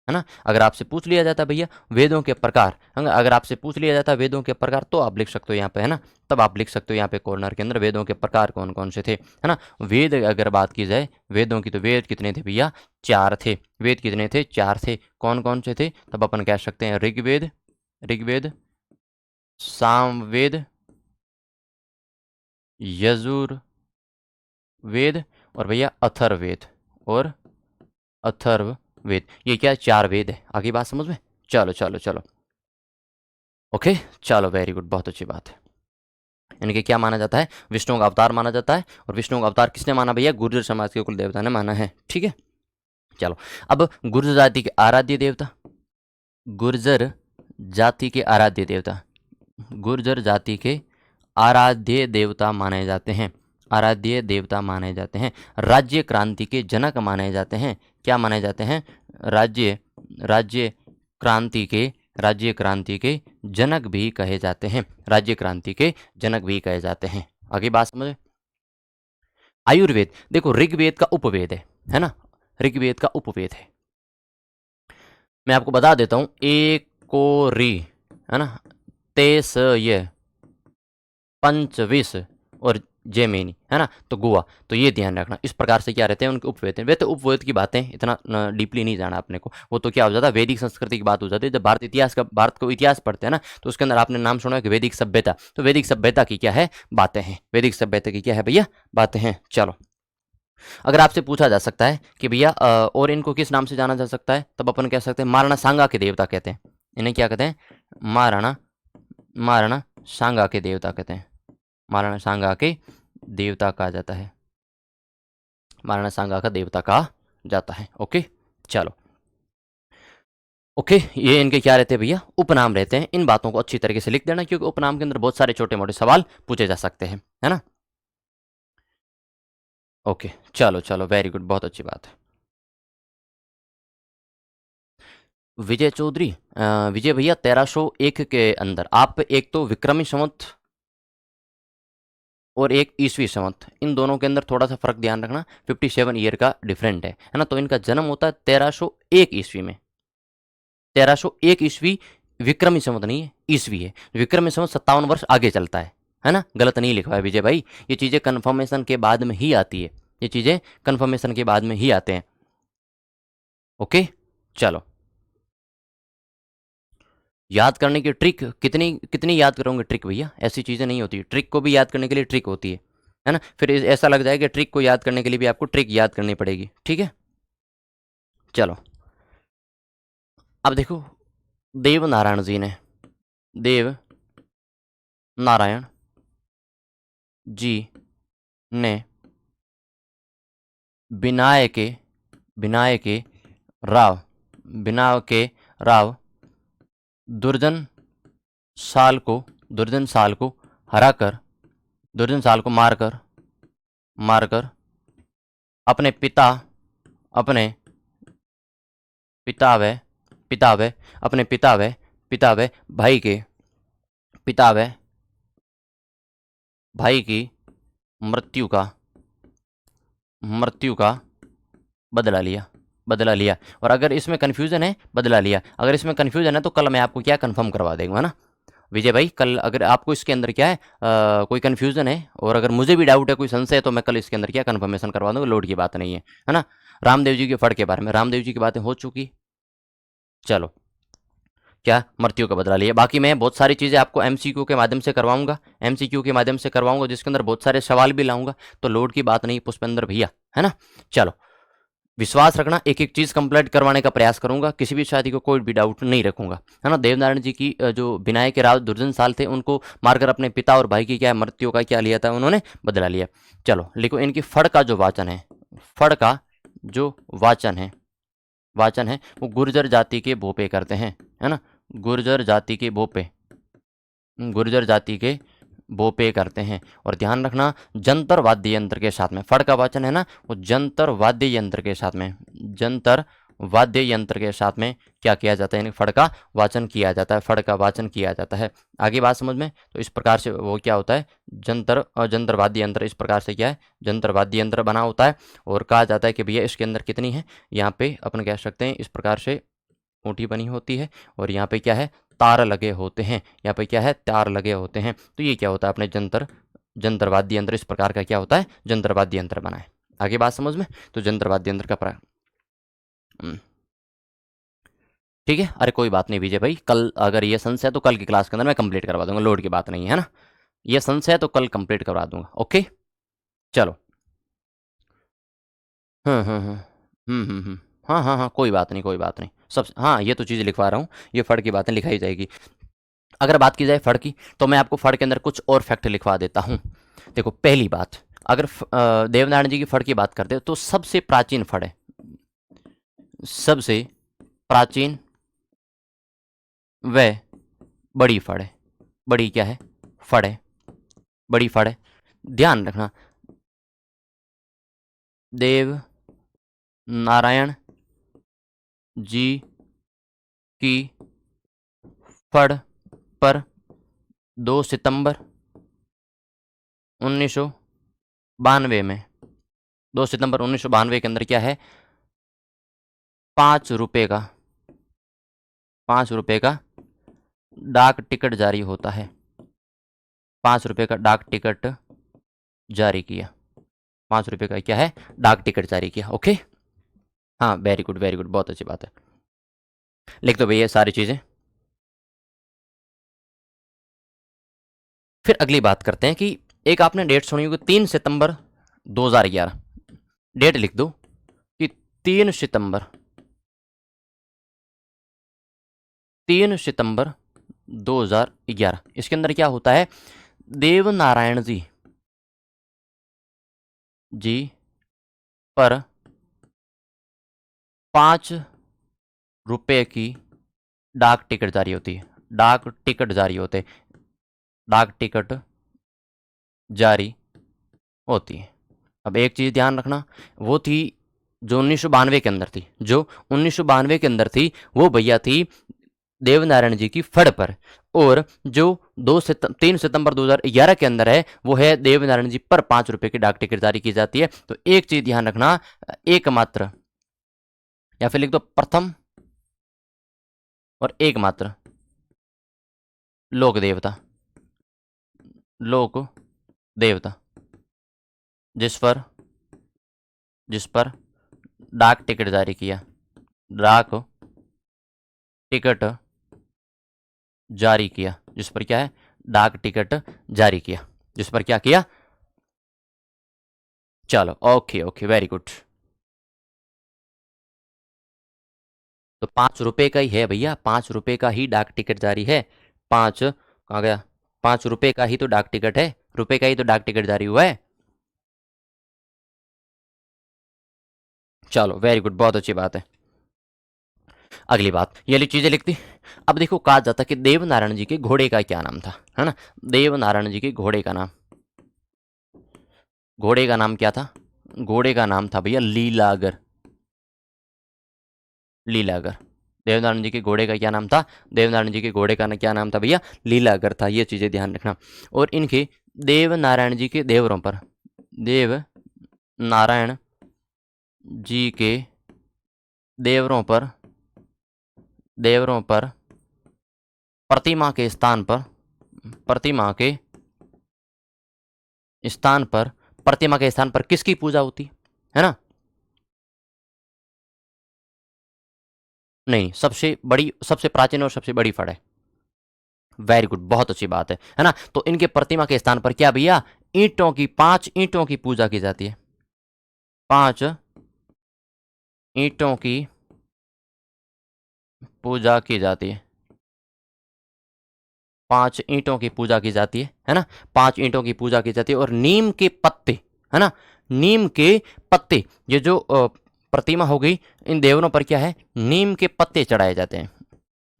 है ना। अगर आपसे पूछ लिया जाता भैया वेदों के प्रकार, अगर आपसे पूछ लिया जाता वेदों के प्रकार तो आप लिख सकते हो यहाँ पे, है ना। तब आप लिख सकते हो यहाँ पे कॉर्नर के अंदर वेदों के प्रकार कौन कौन से थे, है ना। वेद अगर बात की जाए वेदों की, तो वेद कितने थे भैया, 4 थे। वेद कितने थे, 4 थे। कौन कौन से थे, तब अपन कह सकते हैं ऋग्वेद, ऋग्वेद, सामवेद, यजुर्वेद, और भैया अथर्ववेद, और अथर्ववेद। ये क्या, 4 वेद है। आगे बात समझ में, चलो चलो चलो ओके, चलो वेरी गुड, बहुत अच्छी बात है। इनके क्या माना जाता है, विष्णु का अवतार माना जाता है। और विष्णु का अवतार किसने माना भैया, गुर्जर समाज के कुल देवता ने माना है, ठीक है। चलो अब गुर्जर जाति के आराध्य देवता, गुर्जर जाति के आराध्य देवता, गुर्जर जाति के आराध्य देवता माने जाते हैं, आराध्य देवता माने जाते हैं। राज्य क्रांति के जनक माने जाते हैं, क्या माने जाते हैं, राज्य राज्य क्रांति के, राज्य क्रांति के जनक भी कहे जाते हैं, राज्य क्रांति के जनक भी कहे जाते हैं। आगे बात समझे, आयुर्वेद देखो ऋग्वेद का उपवेद है ना, ऋग्वेद का उपवेद है। मैं आपको बता देता हूं, एक को री, है ना, तेस ये पंचविश और जेमिनी, है ना, तो गोवा। तो ये ध्यान रखना, इस प्रकार से क्या रहते हैं उनके उपवेद हैं। वैसे उपवेद की बातें इतना डीपली नहीं जाना अपने को, वो तो क्या हो जाता है वैदिक संस्कृति की बात हो जाती है। जब भारत को इतिहास पढ़ते हैं ना, तो उसके अंदर आपने नाम सुना है कि वैदिक सभ्यता, तो वैदिक सभ्यता की क्या है बातें हैं, वैदिक सभ्यता की क्या है भैया बातें हैं। चलो, अगर आपसे पूछा जा सकता है कि भैया और इनको किस नाम से जाना जा सकता है, तब अपन कह सकते हैं महाराणा सांगा के देवता कहते हैं। इन्हें क्या कहते हैं, महाराणा महाराणा सांगा के देवता कहते हैं, महाराणा सांगा के देवता कहा जाता है, महाराणा सांगा का देवता कहा जाता है। ओके, चलो, ओके, ये इनके क्या रहते हैं भैया उपनाम रहते हैं। इन बातों को अच्छी तरीके से लिख देना, क्योंकि उपनाम के अंदर बहुत सारे छोटे मोटे सवाल पूछे जा सकते हैं, है ना। ओके, चलो चलो, वेरी गुड, बहुत अच्छी बात है। विजय चौधरी, विजय भैया 1301 के अंदर आप एक तो विक्रमी संवत और एक ईसवी संवत, इन दोनों के अंदर थोड़ा सा फर्क ध्यान रखना, 57 ईयर का डिफरेंट है ना। तो इनका जन्म होता है 1301 ईस्वी में, 1301 ईस्वी विक्रमी संवत नहीं है, ईस्वी है। विक्रमी संवत 57 वर्ष आगे चलता है ना, गलत नहीं लिखवा है विजय भाई, ये चीज़ें कन्फर्मेशन के बाद में ही आती है, ये चीज़ें कन्फर्मेशन के बाद में ही आते हैं। ओके, चलो, याद करने की ट्रिक कितनी कितनी याद करोगे ट्रिक भैया, ऐसी चीज़ें नहीं होती, ट्रिक को भी याद करने के लिए ट्रिक होती है ना। फिर ऐसा लग जाएगा कि ट्रिक को याद करने के लिए भी आपको ट्रिक याद करनी पड़ेगी, ठीक है। चलो, अब देखो, देव नारायण जी ने, देव नारायण जी ने विनायके विनायके राव विनायके राव दुर्जन दुर्जन साल को हराकर, दुर्जन साल को मारकर मारकर अपने पिता अपने पिता व पिता व अपने पिता व भाई के पिता व भाई की मृत्यु का मृत्यु का बदला लिया, बदला लिया। और अगर इसमें कन्फ्यूजन है, बदला लिया, अगर इसमें कन्फ्यूजन है तो कल मैं आपको क्या कंफर्म करवा देंगे, है ना विजय भाई। कल अगर आपको इसके अंदर क्या है कोई कन्फ्यूजन है, और अगर मुझे भी डाउट है, कोई संशय है, तो मैं कल इसके अंदर क्या कन्फर्मेशन करवा दूंगा, लोड की बात नहीं है ना। रामदेव जी के फड़ के बारे में, रामदेव जी की बातें हो चुकी। चलो, क्या मृत्यु का बदला लिया। बाकी मैं बहुत सारी चीज़ें आपको एमसीक्यू के माध्यम से करवाऊंगा, एमसीक्यू के माध्यम से करवाऊंगा, जिसके अंदर बहुत सारे सवाल भी लाऊंगा, तो लोड की बात नहीं पुष्पेंद्र भैया, है ना। चलो, विश्वास रखना, एक एक चीज़ कंप्लीट करवाने का प्रयास करूंगा, किसी भी शादी को कोई भी डाउट नहीं रखूंगा, है ना। देवनारायण जी की जो विनायक के राव दुर्जन साल थे, उनको मारकर अपने पिता और भाई की क्या मृत्यु का क्या लिया था उन्होंने, बदला लिया। चलो लिखो, इनकी फड़ का जो वाचन है, फड़ का जो वाचन है वो गुर्जर जाति के भोपे करते हैं, है ना, गुर्जर जाति के भोपे, गुर्जर जाति के बोपे करते हैं। और ध्यान रखना, जंतर वाद्य यंत्र के साथ में, फड़ का वाचन है ना वो जंतर वाद्य यंत्र के साथ में, जंतर वाद्य यंत्र के साथ में क्या किया जाता है, यानी फड़ का वाचन किया जाता है, फड़ का वाचन किया जाता है। आगे बात समझ में, तो इस प्रकार से वो क्या होता है, जंतर और जंतर वाद्य यंत्र, इस प्रकार से क्या है जंतर वाद्य यंत्र बना होता है। और कहा जाता है कि भैया इसके अंदर कितनी है, यहाँ पे अपन कह सकते हैं इस प्रकार से ऊँटी बनी होती है, और यहाँ पे क्या है तार लगे होते हैं, यहाँ पे क्या है तार लगे होते हैं। तो ये क्या होता है अपने जंतर वाद्य यंत्र, इस प्रकार का क्या होता है जंतर वाद्य यंत्र बना है। आगे बात समझ में, तो जंतर वाद्य यंत्र का ठीक है। अरे कोई बात नहीं विजय भाई, कल अगर ये संशय है तो कल की क्लास के अंदर मैं कंप्लीट करवा दूंगा, लोड की बात नहीं है ना, ये संशय है तो कल कंप्लीट करवा दूंगा। ओके, चलो, हम्म हम्म हम्म हाँ हाँ हाँ, कोई बात नहीं, कोई बात नहीं, सब हाँ, ये तो चीज़ लिखवा रहा हूँ, ये फड़ की बातें लिखाई जाएगी। अगर बात की जाए फड़ की, तो मैं आपको फड़ के अंदर कुछ और फैक्ट लिखवा देता हूँ। देखो, पहली बात, अगर देवनारायण जी की फड़ की बात करते हैं तो सबसे प्राचीन फड़ है, सबसे प्राचीन व बड़ी फड़ है, बड़ी क्या है फड़ है, बड़ी फड़ है। ध्यान रखना, देव नारायण जी की फड़ पर 2 सितंबर 1992 में, 2 सितंबर 1992 के अंदर क्या है 5 रुपए का 5 रुपए का डाक टिकट जारी होता है, 5 रुपए का डाक टिकट जारी किया, 5 रुपये का क्या है, डाक टिकट जारी किया। ओके, हाँ वेरी गुड वेरी गुड, बहुत अच्छी बात है। लिख दो भैया सारी चीजें। फिर अगली बात करते हैं कि एक आपने डेट सुनी होगी, 3 सितंबर 2011। डेट लिख दो कि 3 सितंबर, 3 सितंबर 2011। इसके अंदर क्या होता है, देव नारायण जी पर 5 रुपए की डाक टिकट जारी होती है, डाक टिकट जारी होते, डाक टिकट जारी होती है। अब एक चीज ध्यान रखना, वो थी जो 1992 के अंदर थी, जो 1992 के अंदर थी, वो भैया थी देवनारायण जी की फड़ पर। और जो 3 सितंबर 2011 के अंदर है, वो है देवनारायण जी पर 5 रुपए की डाक टिकट जारी की जाती है। तो एक चीज ध्यान रखना, एकमात्र, या फिर लिख दो प्रथम और एकमात्र लोक देवता, लोक देवता जिस पर, जिस पर डाक टिकट जारी किया, डाक टिकट जारी किया, जिस पर क्या है, डाक टिकट जारी किया, जिस पर क्या किया। चलो ओके ओके वेरी गुड। तो 5 रुपए का ही है भैया, 5 रुपए का ही डाक टिकट जारी है। 5 कहाँ गया, 5 रुपए का ही तो डाक टिकट है, रुपए का ही तो डाक टिकट जारी हुआ है। चलो वेरी गुड, बहुत अच्छी बात है। अगली बात, ये वाली चीजें लिखती। अब देखो कहा जाता कि देवनारायण जी के घोड़े का क्या नाम था, है ना। देवनारायण जी के घोड़े का नाम, घोड़े का नाम क्या था, घोड़े का नाम था भैया लीलागर, लीलागर। देवनारायण जी के घोड़े का क्या नाम था, देवनारायण जी के घोड़े का क्या नाम था भैया, लीलागर था। ये चीजें ध्यान रखना। और इनके देवनारायण जी के देवरों पर, देव नारायण जी के देवरों पर, देवरों पर प्रतिमा के स्थान पर, प्रतिमा के स्थान पर, प्रतिमा के स्थान पर किसकी पूजा होती है ना। नहीं, सबसे बड़ी, सबसे प्राचीन और सबसे बड़ी फड़ है। वेरी गुड, बहुत अच्छी बात है ना। तो इनके प्रतिमा के स्थान पर क्या भैया, ईंटों की, 5 ईंटों की पूजा की जाती है, 5 ईंटों की पूजा की जाती है, 5 ईंटों की पूजा की जाती है ना। 5 ईंटों की पूजा की जाती है। और नीम के पत्ते, है ना, नीम के पत्ते, ये जो प्रतिमा हो गई, इन देवरों पर क्या है, नीम के पत्ते चढ़ाए जाते हैं,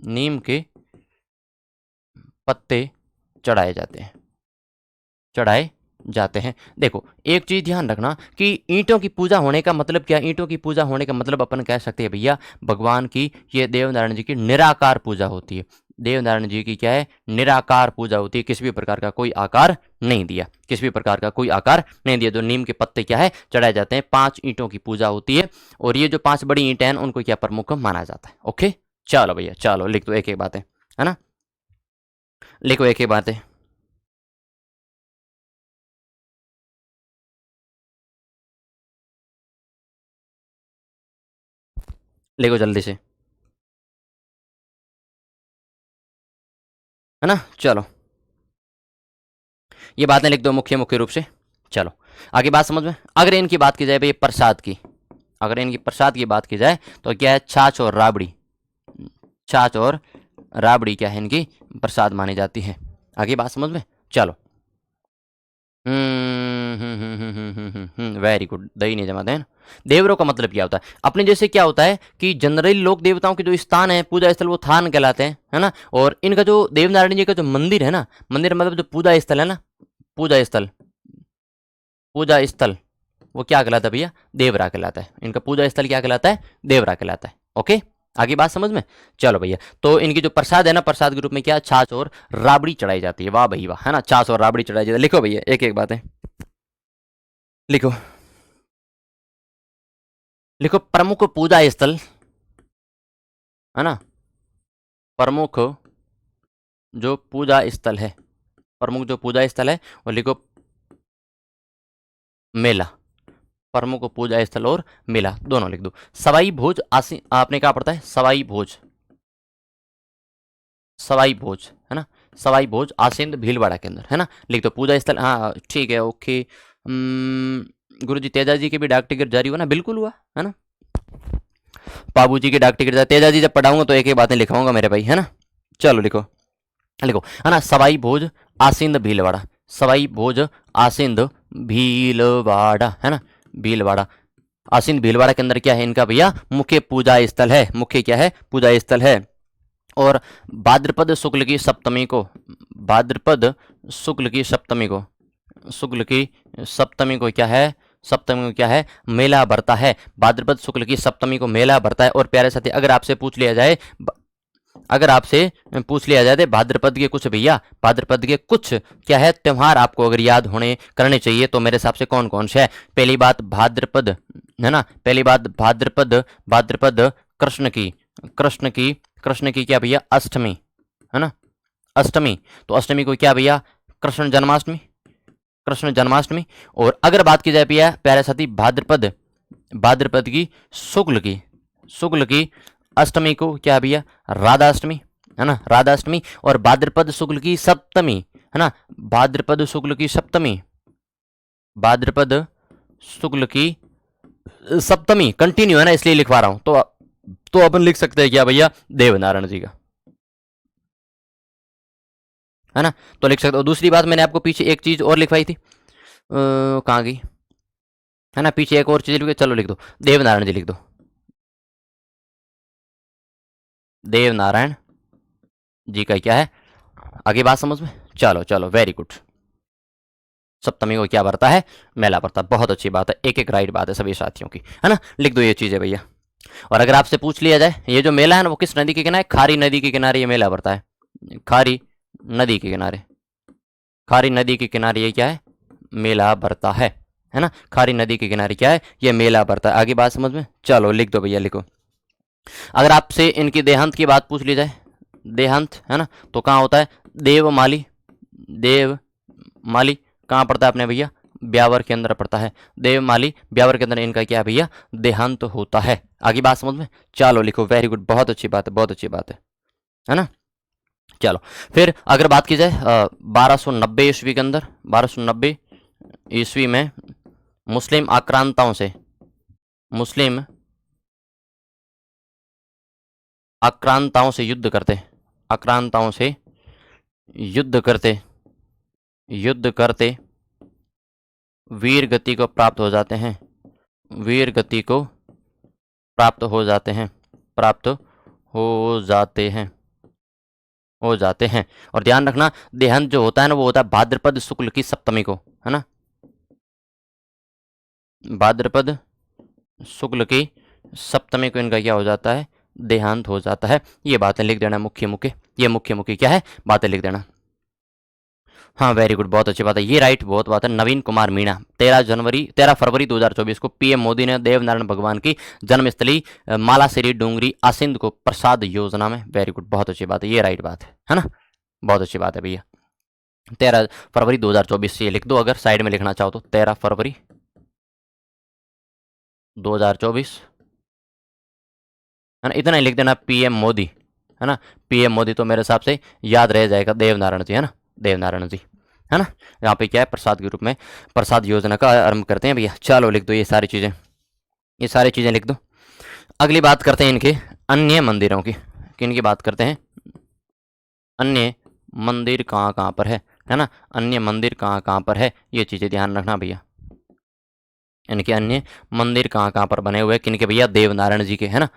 नीम के पत्ते चढ़ाए जाते हैं, चढ़ाए जाते हैं। देखो एक चीज ध्यान रखना कि ईंटों की पूजा होने का मतलब क्या, ईंटों की पूजा होने का मतलब अपन कह सकते हैं भैया, भगवान की, ये देवनारायण जी की निराकार पूजा होती है। देवनारायण जी की क्या है, निराकार पूजा होती है, किसी भी प्रकार का कोई आकार नहीं दिया, किसी भी प्रकार का कोई आकार नहीं दिया। जो नीम के पत्ते क्या है, चढ़ाए जाते हैं, 5 ईंटों की पूजा होती है। और ये जो 5 बड़ी ईंटें हैं उनको क्या प्रमुख माना जाता है। ओके, चलो भैया चलो लिख दो एक एक बातें, है ना, लिखो एक एक बातें। लिखो जल्दी से, है ना। चलो ये बातें लिख दो मुख्य मुख्य रूप से। चलो आगे बात समझ में। अगर इनकी बात की जाए भाई प्रसाद की, अगर इनकी प्रसाद की बात की जाए तो क्या है, छाछ और राबड़ी, छाछ और राबड़ी क्या है, इनकी प्रसाद मानी जाती है। आगे बात समझ में। चलो वेरी गुड, दही नहीं जमाते हैं। देवरों का मतलब क्या होता है, अपने जैसे क्या होता है कि जनरली लोक देवताओं के जो स्थान है, पूजा स्थल, वो थान कहलाते हैं, है ना। और इनका जो देवनारायण जी का जो मंदिर है ना, मंदिर मतलब जो पूजा स्थल है ना, पूजा स्थल, पूजा स्थल, वो क्या कहलाता है भैया, देवरा कहलाता है। इनका पूजा स्थल क्या कहलाता है, देवरा कहलाता है। ओके, आगे बात समझ में। चलो भैया, तो इनकी जो प्रसाद है ना, प्रसाद के रूप में क्या, छाछ और राबड़ी चढ़ाई जाती है। वाह भैया वाह, है ना, छाछ और राबड़ी चढ़ाई जाती है। लिखो भैया एक एक बात है, लिखो, लिखो प्रमुख पूजा स्थल, है ना, प्रमुख जो पूजा स्थल है, प्रमुख जो पूजा स्थल है वो लिखो, मेला, प्रमुख पूजा स्थल और मेला दोनों लिख दो। सवाई भोज आसी आपने कहा पड़ता है सवाई भोज, सवाई भोज है ना, सवाई भोज आसीन भीलवाड़ा के अंदर है ना, लिख दो पूजा स्थल। हाँ ठीक है ओके। गुरु जी तेजा जी के भी डाक टिकट जारी हुआ ना, बिल्कुल हुआ है ना, बाबू जी की डाक टिकट जारी, तेजा जी जब पढ़ाऊंगा तो एक एक बातें लिखाऊंगा मेरे भाई है ना। चलो लिखो, लिखो है ना, सवाई भोज आसिंद भीलवाड़ा, सवाई भोज आसिंद भीलवाड़ा है ना, भीलवाड़ा। आसिंद भीलवाड़ा के अंदर क्या है इनका भैया, मुख्य पूजा स्थल है, मुख्य क्या है पूजा स्थल है। और भाद्रपद शुक्ल की सप्तमी को, भाद्रपद शुक्ल की सप्तमी को, शुक्ल की सप्तमी को क्या है, सप्तमी को क्या है मेला भरता है, भाद्रपद शुक्ल की सप्तमी को मेला भरता है। और प्यारे साथी अगर आपसे पूछ लिया जाए, अगर आपसे पूछ लिया जाए भाद्रपद के कुछ भैया, भाद्रपद के कुछ क्या है त्योहार आपको अगर याद होने करने चाहिए तो मेरे हिसाब से कौन कौन से है। पहली बात भाद्रपद है ना, पहली बात भाद्रपद, भाद्रपद कृष्ण की, कृष्ण की, कृष्ण की क्या भैया अष्टमी है ना, अष्टमी, तो अष्टमी को क्या भैया कृष्ण जन्माष्टमी, कृष्ण जन्माष्टमी। और अगर बात की जाए भैया प्यारे साथी भाद्रपद, भाद्रपद की शुक्ल की, शुक्ल की अष्टमी को क्या भैया राधाष्टमी है ना, राधाष्टमी। और भाद्रपद शुक्ल की सप्तमी है ना, भाद्रपद शुक्ल की सप्तमी, भाद्रपद शुक्ल की सप्तमी कंटिन्यू है ना इसलिए लिखवा रहा हूं, तो अपन लिख सकते हैं क्या भैया देवनारायण जी का है ना, तो लिख सकते हो। दूसरी बात मैंने आपको पीछे एक चीज और लिखवाई थी, कहाँ गई है ना, पीछे एक और चीज लिख, चलो लिख दो देवनारायण जी लिख दो, देवनारायण जी का क्या है आगे बात समझ में। चलो चलो वेरी गुड, सप्तमी को क्या भरता है मेला भरता, बहुत अच्छी बात है, एक एक राइट बात है सभी साथियों की है ना, लिख दो ये चीजें भैया। और अगर आपसे पूछ लिया जाए ये जो मेला है ना वो किस नदी के किनारे, खारी नदी के किनारे ये मेला भरता है, खारी नदी के किनारे, खारी नदी के किनारे ये क्या है मेला भरता है ना, खारी नदी के किनारे क्या है ये मेला भरता है। आगे बात समझ में, चलो लिख दो भैया लिखो। अगर आपसे इनकी देहांत की बात पूछ ली जाए, देहांत है ना, तो कहाँ होता है देवमाली, देवमाली कहाँ पड़ता है अपने भैया ब्यावर के अंदर पड़ता है, देवमाली ब्यावर के अंदर इनका क्या भैया देहांत होता है। आगे बात समझ में, चलो लिखो वेरी गुड, बहुत अच्छी बात है, बहुत अच्छी बात है ना। चलो फिर अगर बात की जाए 1290 ईस्वी के अंदर, 1290 ईस्वी में मुस्लिम आक्रांताओं से, मुस्लिम आक्रांताओं से युद्ध करते, आक्रांताओं से युद्ध करते, युद्ध करते वीर गति को प्राप्त हो जाते हैं, वीर गति को प्राप्त हो जाते हैं, प्राप्त हो जाते हैं, हो जाते हैं। और ध्यान रखना देहांत जो होता है ना वो होता है भाद्रपद शुक्ल की सप्तमी को है ना, भाद्रपद शुक्ल की सप्तमी को इनका क्या हो जाता है देहांत हो जाता है। ये बातें लिख देना मुख्य मुख्य, ये मुख्य मुख्य क्या है बातें लिख देना। हाँ वेरी गुड, बहुत अच्छी बात है, ये राइट बहुत बात है। नवीन कुमार मीणा 13 फरवरी 2024 को पीएम मोदी ने देवनारायण भगवान की जन्मस्थली मालाश्री डूंगरी आसिंद को प्रसाद योजना में, वेरी गुड बहुत अच्छी बात है, ये राइट बात है ना, बहुत अच्छी बात है भैया। 13 फरवरी 2024 ये लिख दो अगर साइड में लिखना चाहो तो, 13 फरवरी 2024 है ना, इतना ही लिख देना पीएम मोदी है ना, पीएम मोदी तो मेरे हिसाब से याद रह जाएगा देवनारायण जी है ना, देवनारायण जी है ना। यहाँ पे क्या है प्रसाद के रूप में प्रसाद योजना का आरंभ करते हैं भैया। चलो लिख दो ये सारी चीज़ें, ये सारी चीज़ें लिख दो। अगली बात करते हैं इनके अन्य मंदिरों की, किन बात करते हैं अन्य मंदिर कहाँ कहाँ पर है ना, अन्य मंदिर कहाँ कहाँ पर है ये चीज़ें ध्यान रखना भैया। इनके अन्य मंदिर कहाँ कहाँ पर बने हुए हैं किनके भैया देवनारायण जी के है ना।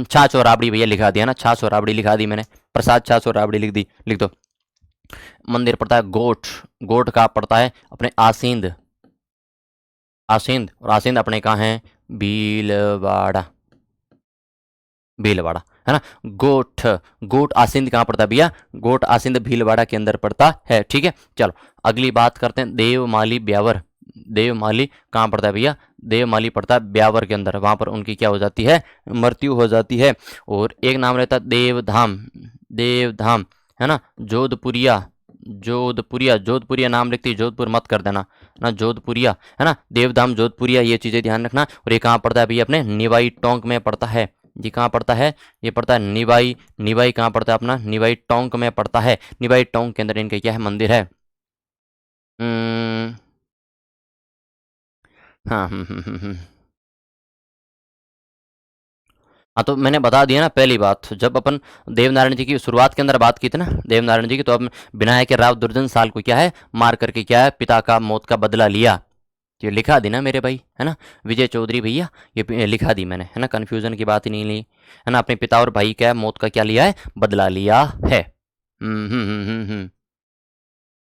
छाछ और राबड़ी भैया लिखा दिया ना, छाछ और राबड़ी लिखा दी मैंने, प्रसाद छाछ और राबड़ी लिख दी, लिख दो। मंदिर पड़ता है गोठ, गोठ का पड़ता है अपने आसिंद, आसिंद, और आसिंद अपने कहाँ है भीलवाड़ा, भीलवाड़ा है ना। गोठ, गोठ आसिंद कहाँ पड़ता है भैया, गोठ आसिंद भीलवाड़ा के अंदर पड़ता है, ठीक है। चलो अगली बात करते हैं देवमाली ब्यावर, देवमाली कहाँ पड़ता है भैया, देवमाली पड़ता है ब्यावर के अंदर, वहां पर उनकी क्या हो जाती है मृत्यु हो जाती है। और एक नाम रहता है देवधाम, देवधाम है ना, जोधपुरिया, जोधपुरिया, जोधपुरिया नाम लिखती, जोधपुर मत कर देना ना, जोधपुरिया है ना, देवधाम जोधपुरिया, ये चीज़ें ध्यान रखना। और ये कहाँ पड़ता है भैया? अपने निवाई टोंक में पड़ता है। ये कहाँ पड़ता है? ये पड़ता है निवाई। निवाई कहाँ पड़ता है? अपना निवाई टोंक में पड़ता है। निवाई टोंक के अंदर इनका क्या है? मंदिर है। हाँ हाँ, तो मैंने बता दिया ना पहली बात, जब अपन देवनारायण जी की शुरुआत के अंदर बात की थी ना देवनारायण जी की, तो अब विनायक राव दुर्जन साल को क्या है? मार करके क्या है? पिता का मौत का बदला लिया। ये लिखा दी ना मेरे भाई, है ना, विजय चौधरी भैया, ये लिखा दी मैंने, है ना, कन्फ्यूजन की बात ही नहीं ली, है ना। अपने पिता और भाई क्या है? मौत का क्या लिया है? बदला लिया है।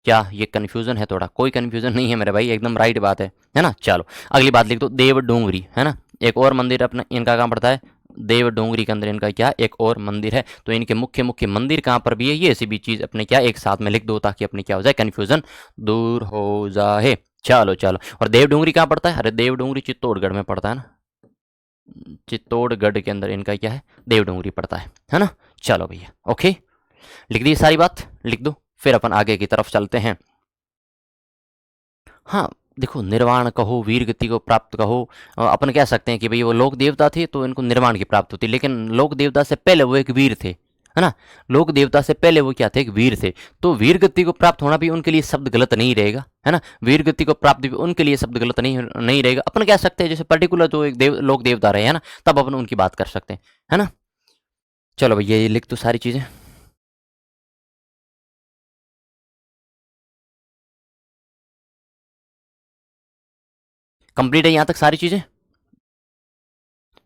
क्या ये कन्फ्यूजन है? थोड़ा कोई कन्फ्यूजन नहीं है मेरे भाई, एकदम राइट बात है ना। चलो अगली बात लिख दो, देव डोंगरी, है ना, एक और मंदिर अपना इनका कहाँ पड़ता है? देव डोंगरी के अंदर इनका क्या? एक और मंदिर है। तो इनके मुख्य मुख्य मंदिर कहाँ पर भी है, ये ऐसी भी चीज अपने क्या एक साथ में लिख दो, ताकि अपने क्या हो जाए? कन्फ्यूजन दूर हो जाए। चलो चलो, और देव डोंगरी कहाँ पड़ता है? अरे देव डोंगरी चित्तौड़गढ़ में पड़ता है ना, चित्तौड़गढ़ के अंदर इनका क्या है? देव डोंगरी पड़ता है ना। चलो भैया, ओके, लिख दी सारी बात, लिख दो, फिर अपन आगे की तरफ चलते हैं। हाँ, देखो, निर्वाण कहो, वीर गति को प्राप्त कहो, अपन कह सकते हैं कि भाई वो लोक देवता थे तो इनको निर्वाण की प्राप्त होती, लेकिन लोक देवता से पहले वो एक वीर थे, है ना। लोक देवता से पहले वो क्या थे? एक वीर थे। तो वीर गति को प्राप्त होना भी उनके लिए शब्द गलत नहीं रहेगा, है ना। वीर गति को प्राप्त भी उनके लिए शब्द गलत नहीं रहेगा। अपन कह सकते हैं जैसे पर्टिकुलर जो एक लोक देवता रहे, है ना, तब अपन उनकी बात कर सकते हैं, है ना। चलो भैया, ये लिख दो सारी चीजें। कंप्लीट है यहाँ तक सारी चीजें।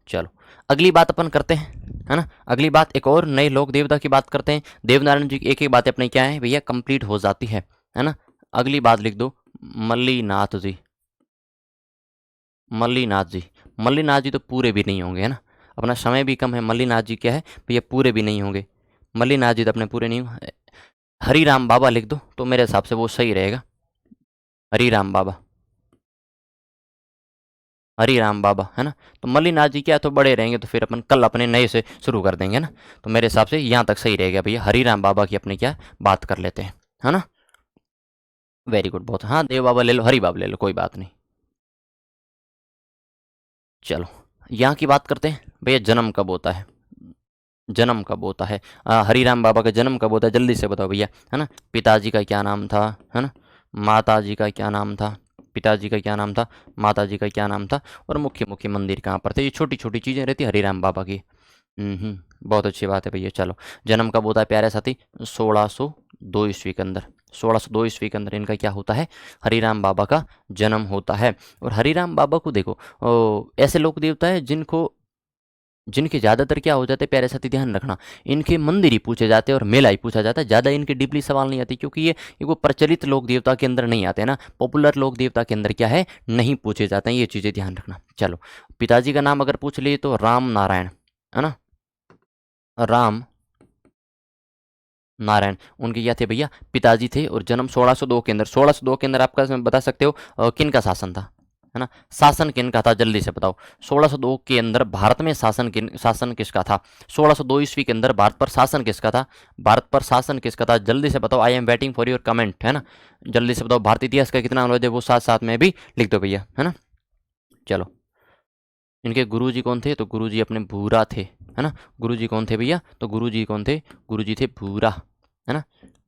चलो अगली बात अपन करते हैं, है ना। अगली बात एक और नए लोक देवता की बात करते हैं। देवनारायण जी की एक एक बातें अपने क्या है भैया? कंप्लीट हो जाती है ना। अगली बात लिख दो, मल्लीनाथ जी। मल्लीनाथ जी, मल्लीनाथ जी तो पूरे भी नहीं होंगे, है ना, अपना समय भी कम है। मल्लीनाथ जी क्या है भैया? पूरे भी नहीं होंगे। मल्लीनाथ जी तो अपने पूरे नहीं होंगे। हरिराम बाबा लिख दो, तो मेरे हिसाब से वो सही रहेगा। हरिराम बाबा, हरी राम बाबा, है ना। तो मल्लीनाथ जी क्या है? तो बड़े रहेंगे, तो फिर अपन कल अपने नए से शुरू कर देंगे ना। तो मेरे हिसाब से यहाँ तक सही रहेगा भैया, हरी राम बाबा की अपने क्या बात कर लेते हैं, है ना। वेरी गुड, बहुत। हाँ, देव बाबा ले लो, हरी बाबा ले लो, कोई बात नहीं। चलो यहाँ की बात करते हैं भैया, जन्म कब होता है? जन्म कब होता है? हरी राम बाबा का जन्म कब होता है? जल्दी से बताओ भैया, है ना। पिताजी का क्या नाम था, है ना, माता जी का क्या नाम था, पिताजी का क्या नाम था, माता जी का क्या नाम था, और मुख्य मुख्य मंदिर कहाँ पर थे? ये छोटी छोटी चीज़ें रहती हरी राम बाबा की। बहुत अच्छी बात है भैया। चलो, जन्म कब होता है प्यारे साथी? 1602 ईस्वी के अंदर। 1602 ईस्वी के अंदर इनका क्या होता है? हरिराम बाबा का जन्म होता है। और हरिराम बाबा को देखो, ऐसे लोक देवता है जिनके ज़्यादातर क्या हो जाते हैं प्यारे साथी, ध्यान रखना, इनके मंदिर ही पूछे जाते हैं और मेला ही पूछा जाता है। ज़्यादा इनके डीपली सवाल नहीं आते, क्योंकि ये वो प्रचलित लोक देवता के अंदर नहीं आते ना, पॉपुलर लोक देवता के अंदर क्या है? नहीं पूछे जाते हैं। ये चीज़ें ध्यान रखना। चलो, पिताजी का नाम अगर पूछ लिए तो राम नारायण, है ना, राम नारायण उनके क्या थे भैया? पिताजी थे। और जन्म 1602 के अंदर, 1602 के अंदर आपका बता सकते हो किन का शासन था, है ना, शासन किन का था? जल्दी से बताओ। 1602 के अंदर भारत में शासन किसका था? 1602 ईस्वी के अंदर भारत पर शासन किसका था? भारत पर शासन किसका था? जल्दी से बताओ, I am waiting for your comment, है ना। जल्दी से बताओ, भारतीय इतिहास का कितना नॉलेज है वो साथ साथ में भी लिख दो भैया, है ना। चलो, इनके गुरुजी कौन थे? तो गुरुजी अपने भूरा थे, है ना। गुरुजी कौन थे भैया? तो गुरुजी कौन थे? गुरुजी थे भूरा, है ना।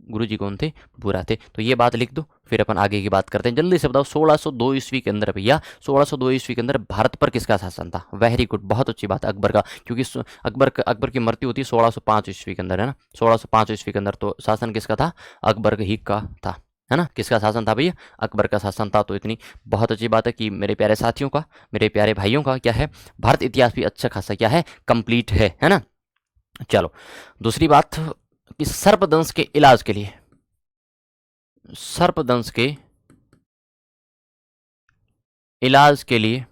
गुरुजी कौन थे? भूरा थे। तो ये बात लिख दो, फिर अपन आगे की बात करते हैं। जल्दी से बताओ, 1602 ईस्वी के अंदर भैया, 1602 ईस्वी के अंदर भारत पर किसका शासन था? वेरी गुड, बहुत अच्छी बात है, अकबर का। क्योंकि अकबर की मृत्यु होती है 1605 ईस्वी के अंदर, है ना। 1605 ईस्वी के अंदर तो शासन किसका था? अकबर ही का था, है ना। किसका शासन था भैया? अकबर का शासन था। तो इतनी बहुत अच्छी बात है कि मेरे प्यारे साथियों का, मेरे प्यारे भाइयों का क्या है, भारत इतिहास भी अच्छा खासा क्या है, कंप्लीट है ना। चलो, दूसरी बात कि सर्पदंश के इलाज के लिए, सर्पदंश के इलाज के लिए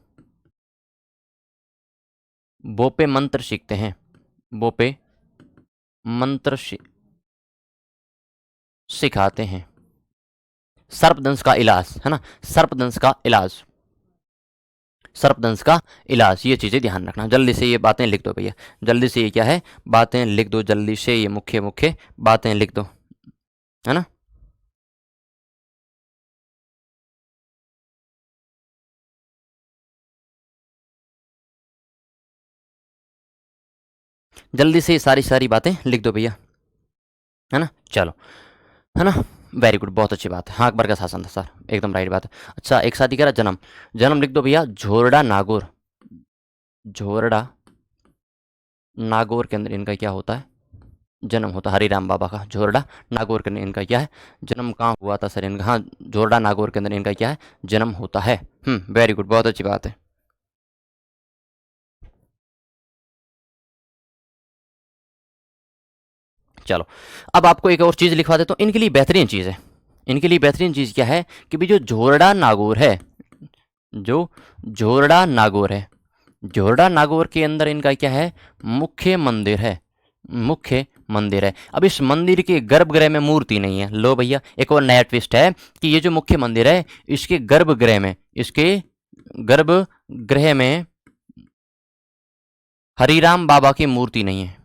बोपे मंत्र सीखते हैं, बोपे मंत्र सिखाते हैं। सर्पदंश का इलाज, है ना, सर्पदंश का इलाज, सर्पदंश का इलाज, ये चीजें ध्यान रखना। जल्दी से ये बातें लिख दो भैया, जल्दी से ये क्या है, बातें लिख दो, जल्दी से ये मुख्य मुख्य बातें लिख दो, है ना। जल्दी से सारी सारी बातें लिख दो भैया, है ना। चलो, है ना, वेरी गुड, बहुत अच्छी बात है। हाँ, अकबर का शासन था सर, एकदम राइट बात है। अच्छा, एक साथ ही कह रहा जन्म, जन्म लिख दो भैया, झोरडा नागौर। झोरडा नागौर के अंदर इनका क्या होता है, जन्म होता है, हरिराम बाबा का। झोरडा नागौर के अंदर इनका क्या है, जन्म कहाँ हुआ था सर इनका, हाँ, झोरडा नागौर के अंदर इनका क्या है, जन्म होता है। वेरी गुड, बहुत अच्छी बात है। चलो, अब आपको एक और चीज़ लिखवा देता हूँ, इनके लिए बेहतरीन चीज़ है। इनके लिए बेहतरीन चीज़ क्या है कि भी जो झोरडा नागौर है, जो झोरडा नागौर है, झोरडा नागौर के अंदर इनका क्या है, मुख्य मंदिर है, मुख्य मंदिर है। अब इस मंदिर के गर्भगृह में मूर्ति नहीं है। लो भैया, एक और नया ट्विस्ट है कि ये जो मुख्य मंदिर है, इसके गर्भगृह में, इसके गर्भगृह में हरिराम बाबा की मूर्ति नहीं है।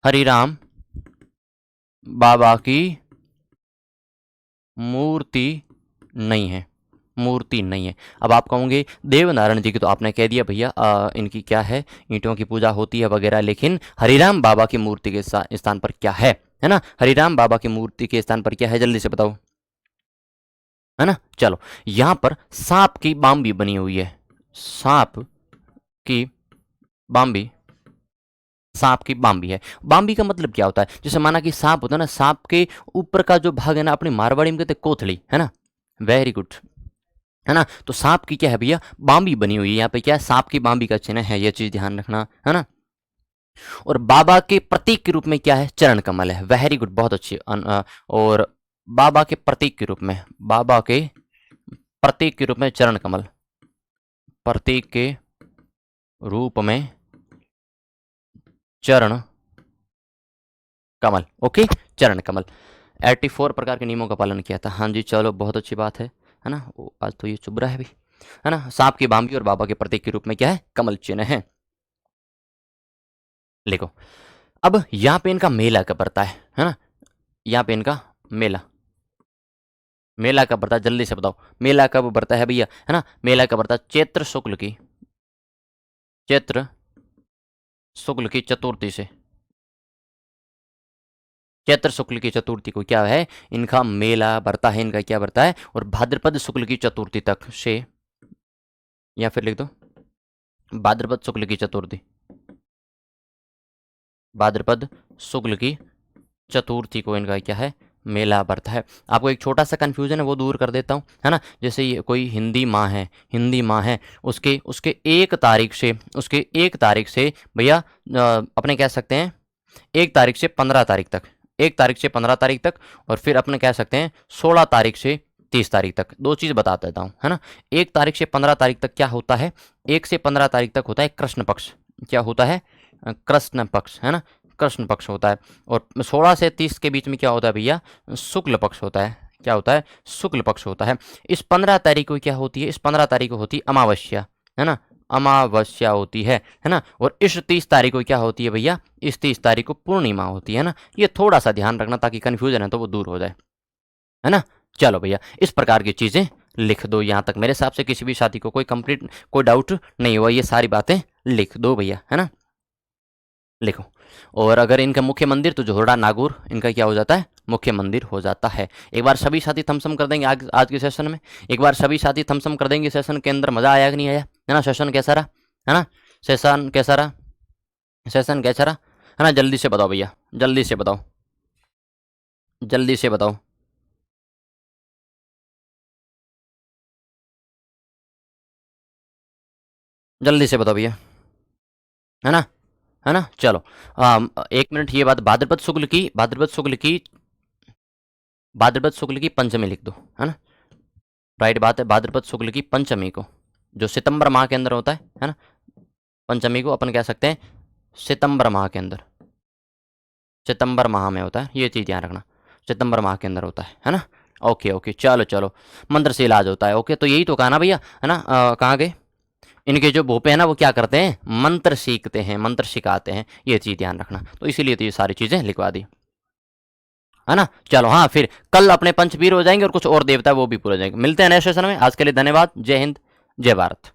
हरिराम बाबा की मूर्ति नहीं है, मूर्ति नहीं है। अब आप कहोगे देवनारायण जी की तो आपने कह दिया भैया, इनकी क्या है, ईंटों की पूजा होती है वगैरह, लेकिन हरिराम बाबा की मूर्ति के स्थान पर क्या है ना, हरिराम बाबा की मूर्ति के स्थान पर क्या है, जल्दी से बताओ, है ना। चलो, यहां पर सांप की बाम्बी बनी हुई है, सांप की बाम्बी, सांप की बाम्बी है। बाम्बी का मतलब क्या होता है, जैसे माना कि सांप होता है ना, सांप के ऊपर का जो भाग है ना, अपनी मारवाड़ी में कहते हैं कोथली, है ना। वेरी गुड, है ना। तो सांप की क्या है भैया, बाम्बी बनी हुई है। यहाँ पे क्या है, सांप की बाम्बी का चिन्ह है, ये चीज ध्यान रखना, है ना। और बाबा के प्रतीक के रूप में क्या है, चरण कमल है। वेरी गुड, बहुत अच्छी। और बाबा के प्रतीक के रूप में, बाबा के प्रतीक के रूप में चरण कमल, प्रतीक के रूप में चरण कमल, ओके, चरण कमल। 84 प्रकार के नियमों का पालन किया था। हाँ जी, चलो, बहुत अच्छी बात है ना। आज तो ये चुभ रहा है भी, है ना। सांप की बाम्बी और बाबा के प्रतीक के रूप में क्या है, कमल चिन्ह है। लिखो, अब यहाँ पे इनका मेला कब पड़ता है ना, यहाँ पे इनका मेला, मेला कब पड़ता है, जल्दी से बताओ, मेला कब पड़ता है भैया, है ना। मेला कब पड़ता है, चैत्र शुक्ल की, चैत्र शुक्ल की चतुर्थी से, चैत्र शुक्ल की चतुर्थी को क्या है, इनका मेला बढ़ता है, इनका क्या बढ़ता है, और भाद्रपद शुक्ल की चतुर्थी तक से, या फिर लिख दो भाद्रपद शुक्ल की चतुर्थी, भाद्रपद शुक्ल की चतुर्थी को इनका क्या है, मेला बढ़ता है। आपको एक छोटा सा कन्फ्यूजन है वो दूर कर देता हूँ, है ना। जैसे ये कोई हिंदी माह है, हिंदी माह है, उसके उसके 1 तारीख से, उसके 1 तारीख से भैया अपने कह सकते हैं 1 तारीख से 15 तारीख तक, 1 तारीख से 15 तारीख तक, और फिर अपने कह सकते हैं 16 तारीख से 30 तारीख तक। दो चीज़ बता देता हूँ, है ना। 1 तारीख से 15 तारीख तक क्या होता है, 1 से 15 तारीख तक होता है कृष्ण पक्ष। क्या होता है, कृष्ण पक्ष, है ना, कृष्ण पक्ष होता है। और 16 से 30 के बीच में क्या होता है भैया, शुक्ल पक्ष होता है। क्या होता है, शुक्ल पक्ष होता है। इस 15 तारीख को क्या होती है, इस 15 तारीख को होती है अमावस्या, है ना, अमावस्या होती है ना। और इस 30 तारीख को क्या होती है भैया, इस 30 तारीख को पूर्णिमा होती है ना। ये थोड़ा सा ध्यान रखना ताकि कन्फ्यूजन है तो वो दूर हो जाए, है ना। चलो भैया, इस प्रकार की चीज़ें लिख दो। यहाँ तक मेरे हिसाब से किसी भी साथी को कोई डाउट नहीं हुआ, ये सारी बातें लिख दो भैया, है ना। लिखो। और अगर इनका मुख्य मंदिर तो झोरडा नागौर इनका क्या हो जाता है, मुख्य मंदिर हो जाता है। एक बार सभी साथी थम्सअप कर देंगे आज के सेशन में, एक बार सभी साथी थम्सअप कर देंगे। सेशन के अंदर मजा आया कि नहीं आया, है ना। सेशन कैसा रहा, है ना, सेशन कैसा रहा, सेशन कैसा रहा, है ना। जल्दी से बताओ भैया, जल्दी से बताओ, जल्दी से बताओ, जल्दी से बताओ भैया, है ना, है ना। चलो, 1 मिनट, ये बात भाद्रपद शुक्ल की, भाद्रपद शुक्ल की, भाद्रपद शुक्ल की पंचमी लिख दो, है ना। राइट बात है, भाद्रपद शुक्ल की पंचमी को, जो सितंबर माह के अंदर होता है ना। पंचमी को अपन कह सकते हैं सितंबर माह के अंदर, सितंबर माह में होता है, ये चीज़ ध्यान रखना, सितंबर माह के अंदर होता है ना। ओके ओके, चलो चलो, मंत्र से इलाज होता है। ओके, तो यही तो कहा ना भैया, है ना। कहाँ गए इनके जो भोपे हैं ना, वो क्या करते हैं, मंत्र सीखते हैं, मंत्र सिखाते हैं, ये चीज़ ध्यान रखना। तो इसीलिए तो ये सारी चीज़ें लिखवा दी, है ना। चलो, हाँ, फिर कल अपने पंचवीर हो जाएंगे और कुछ और देवता वो भी पूरे हो जाएंगे। मिलते हैं नेक्स्ट सेशन में, आज के लिए धन्यवाद। जय हिंद, जय भारत।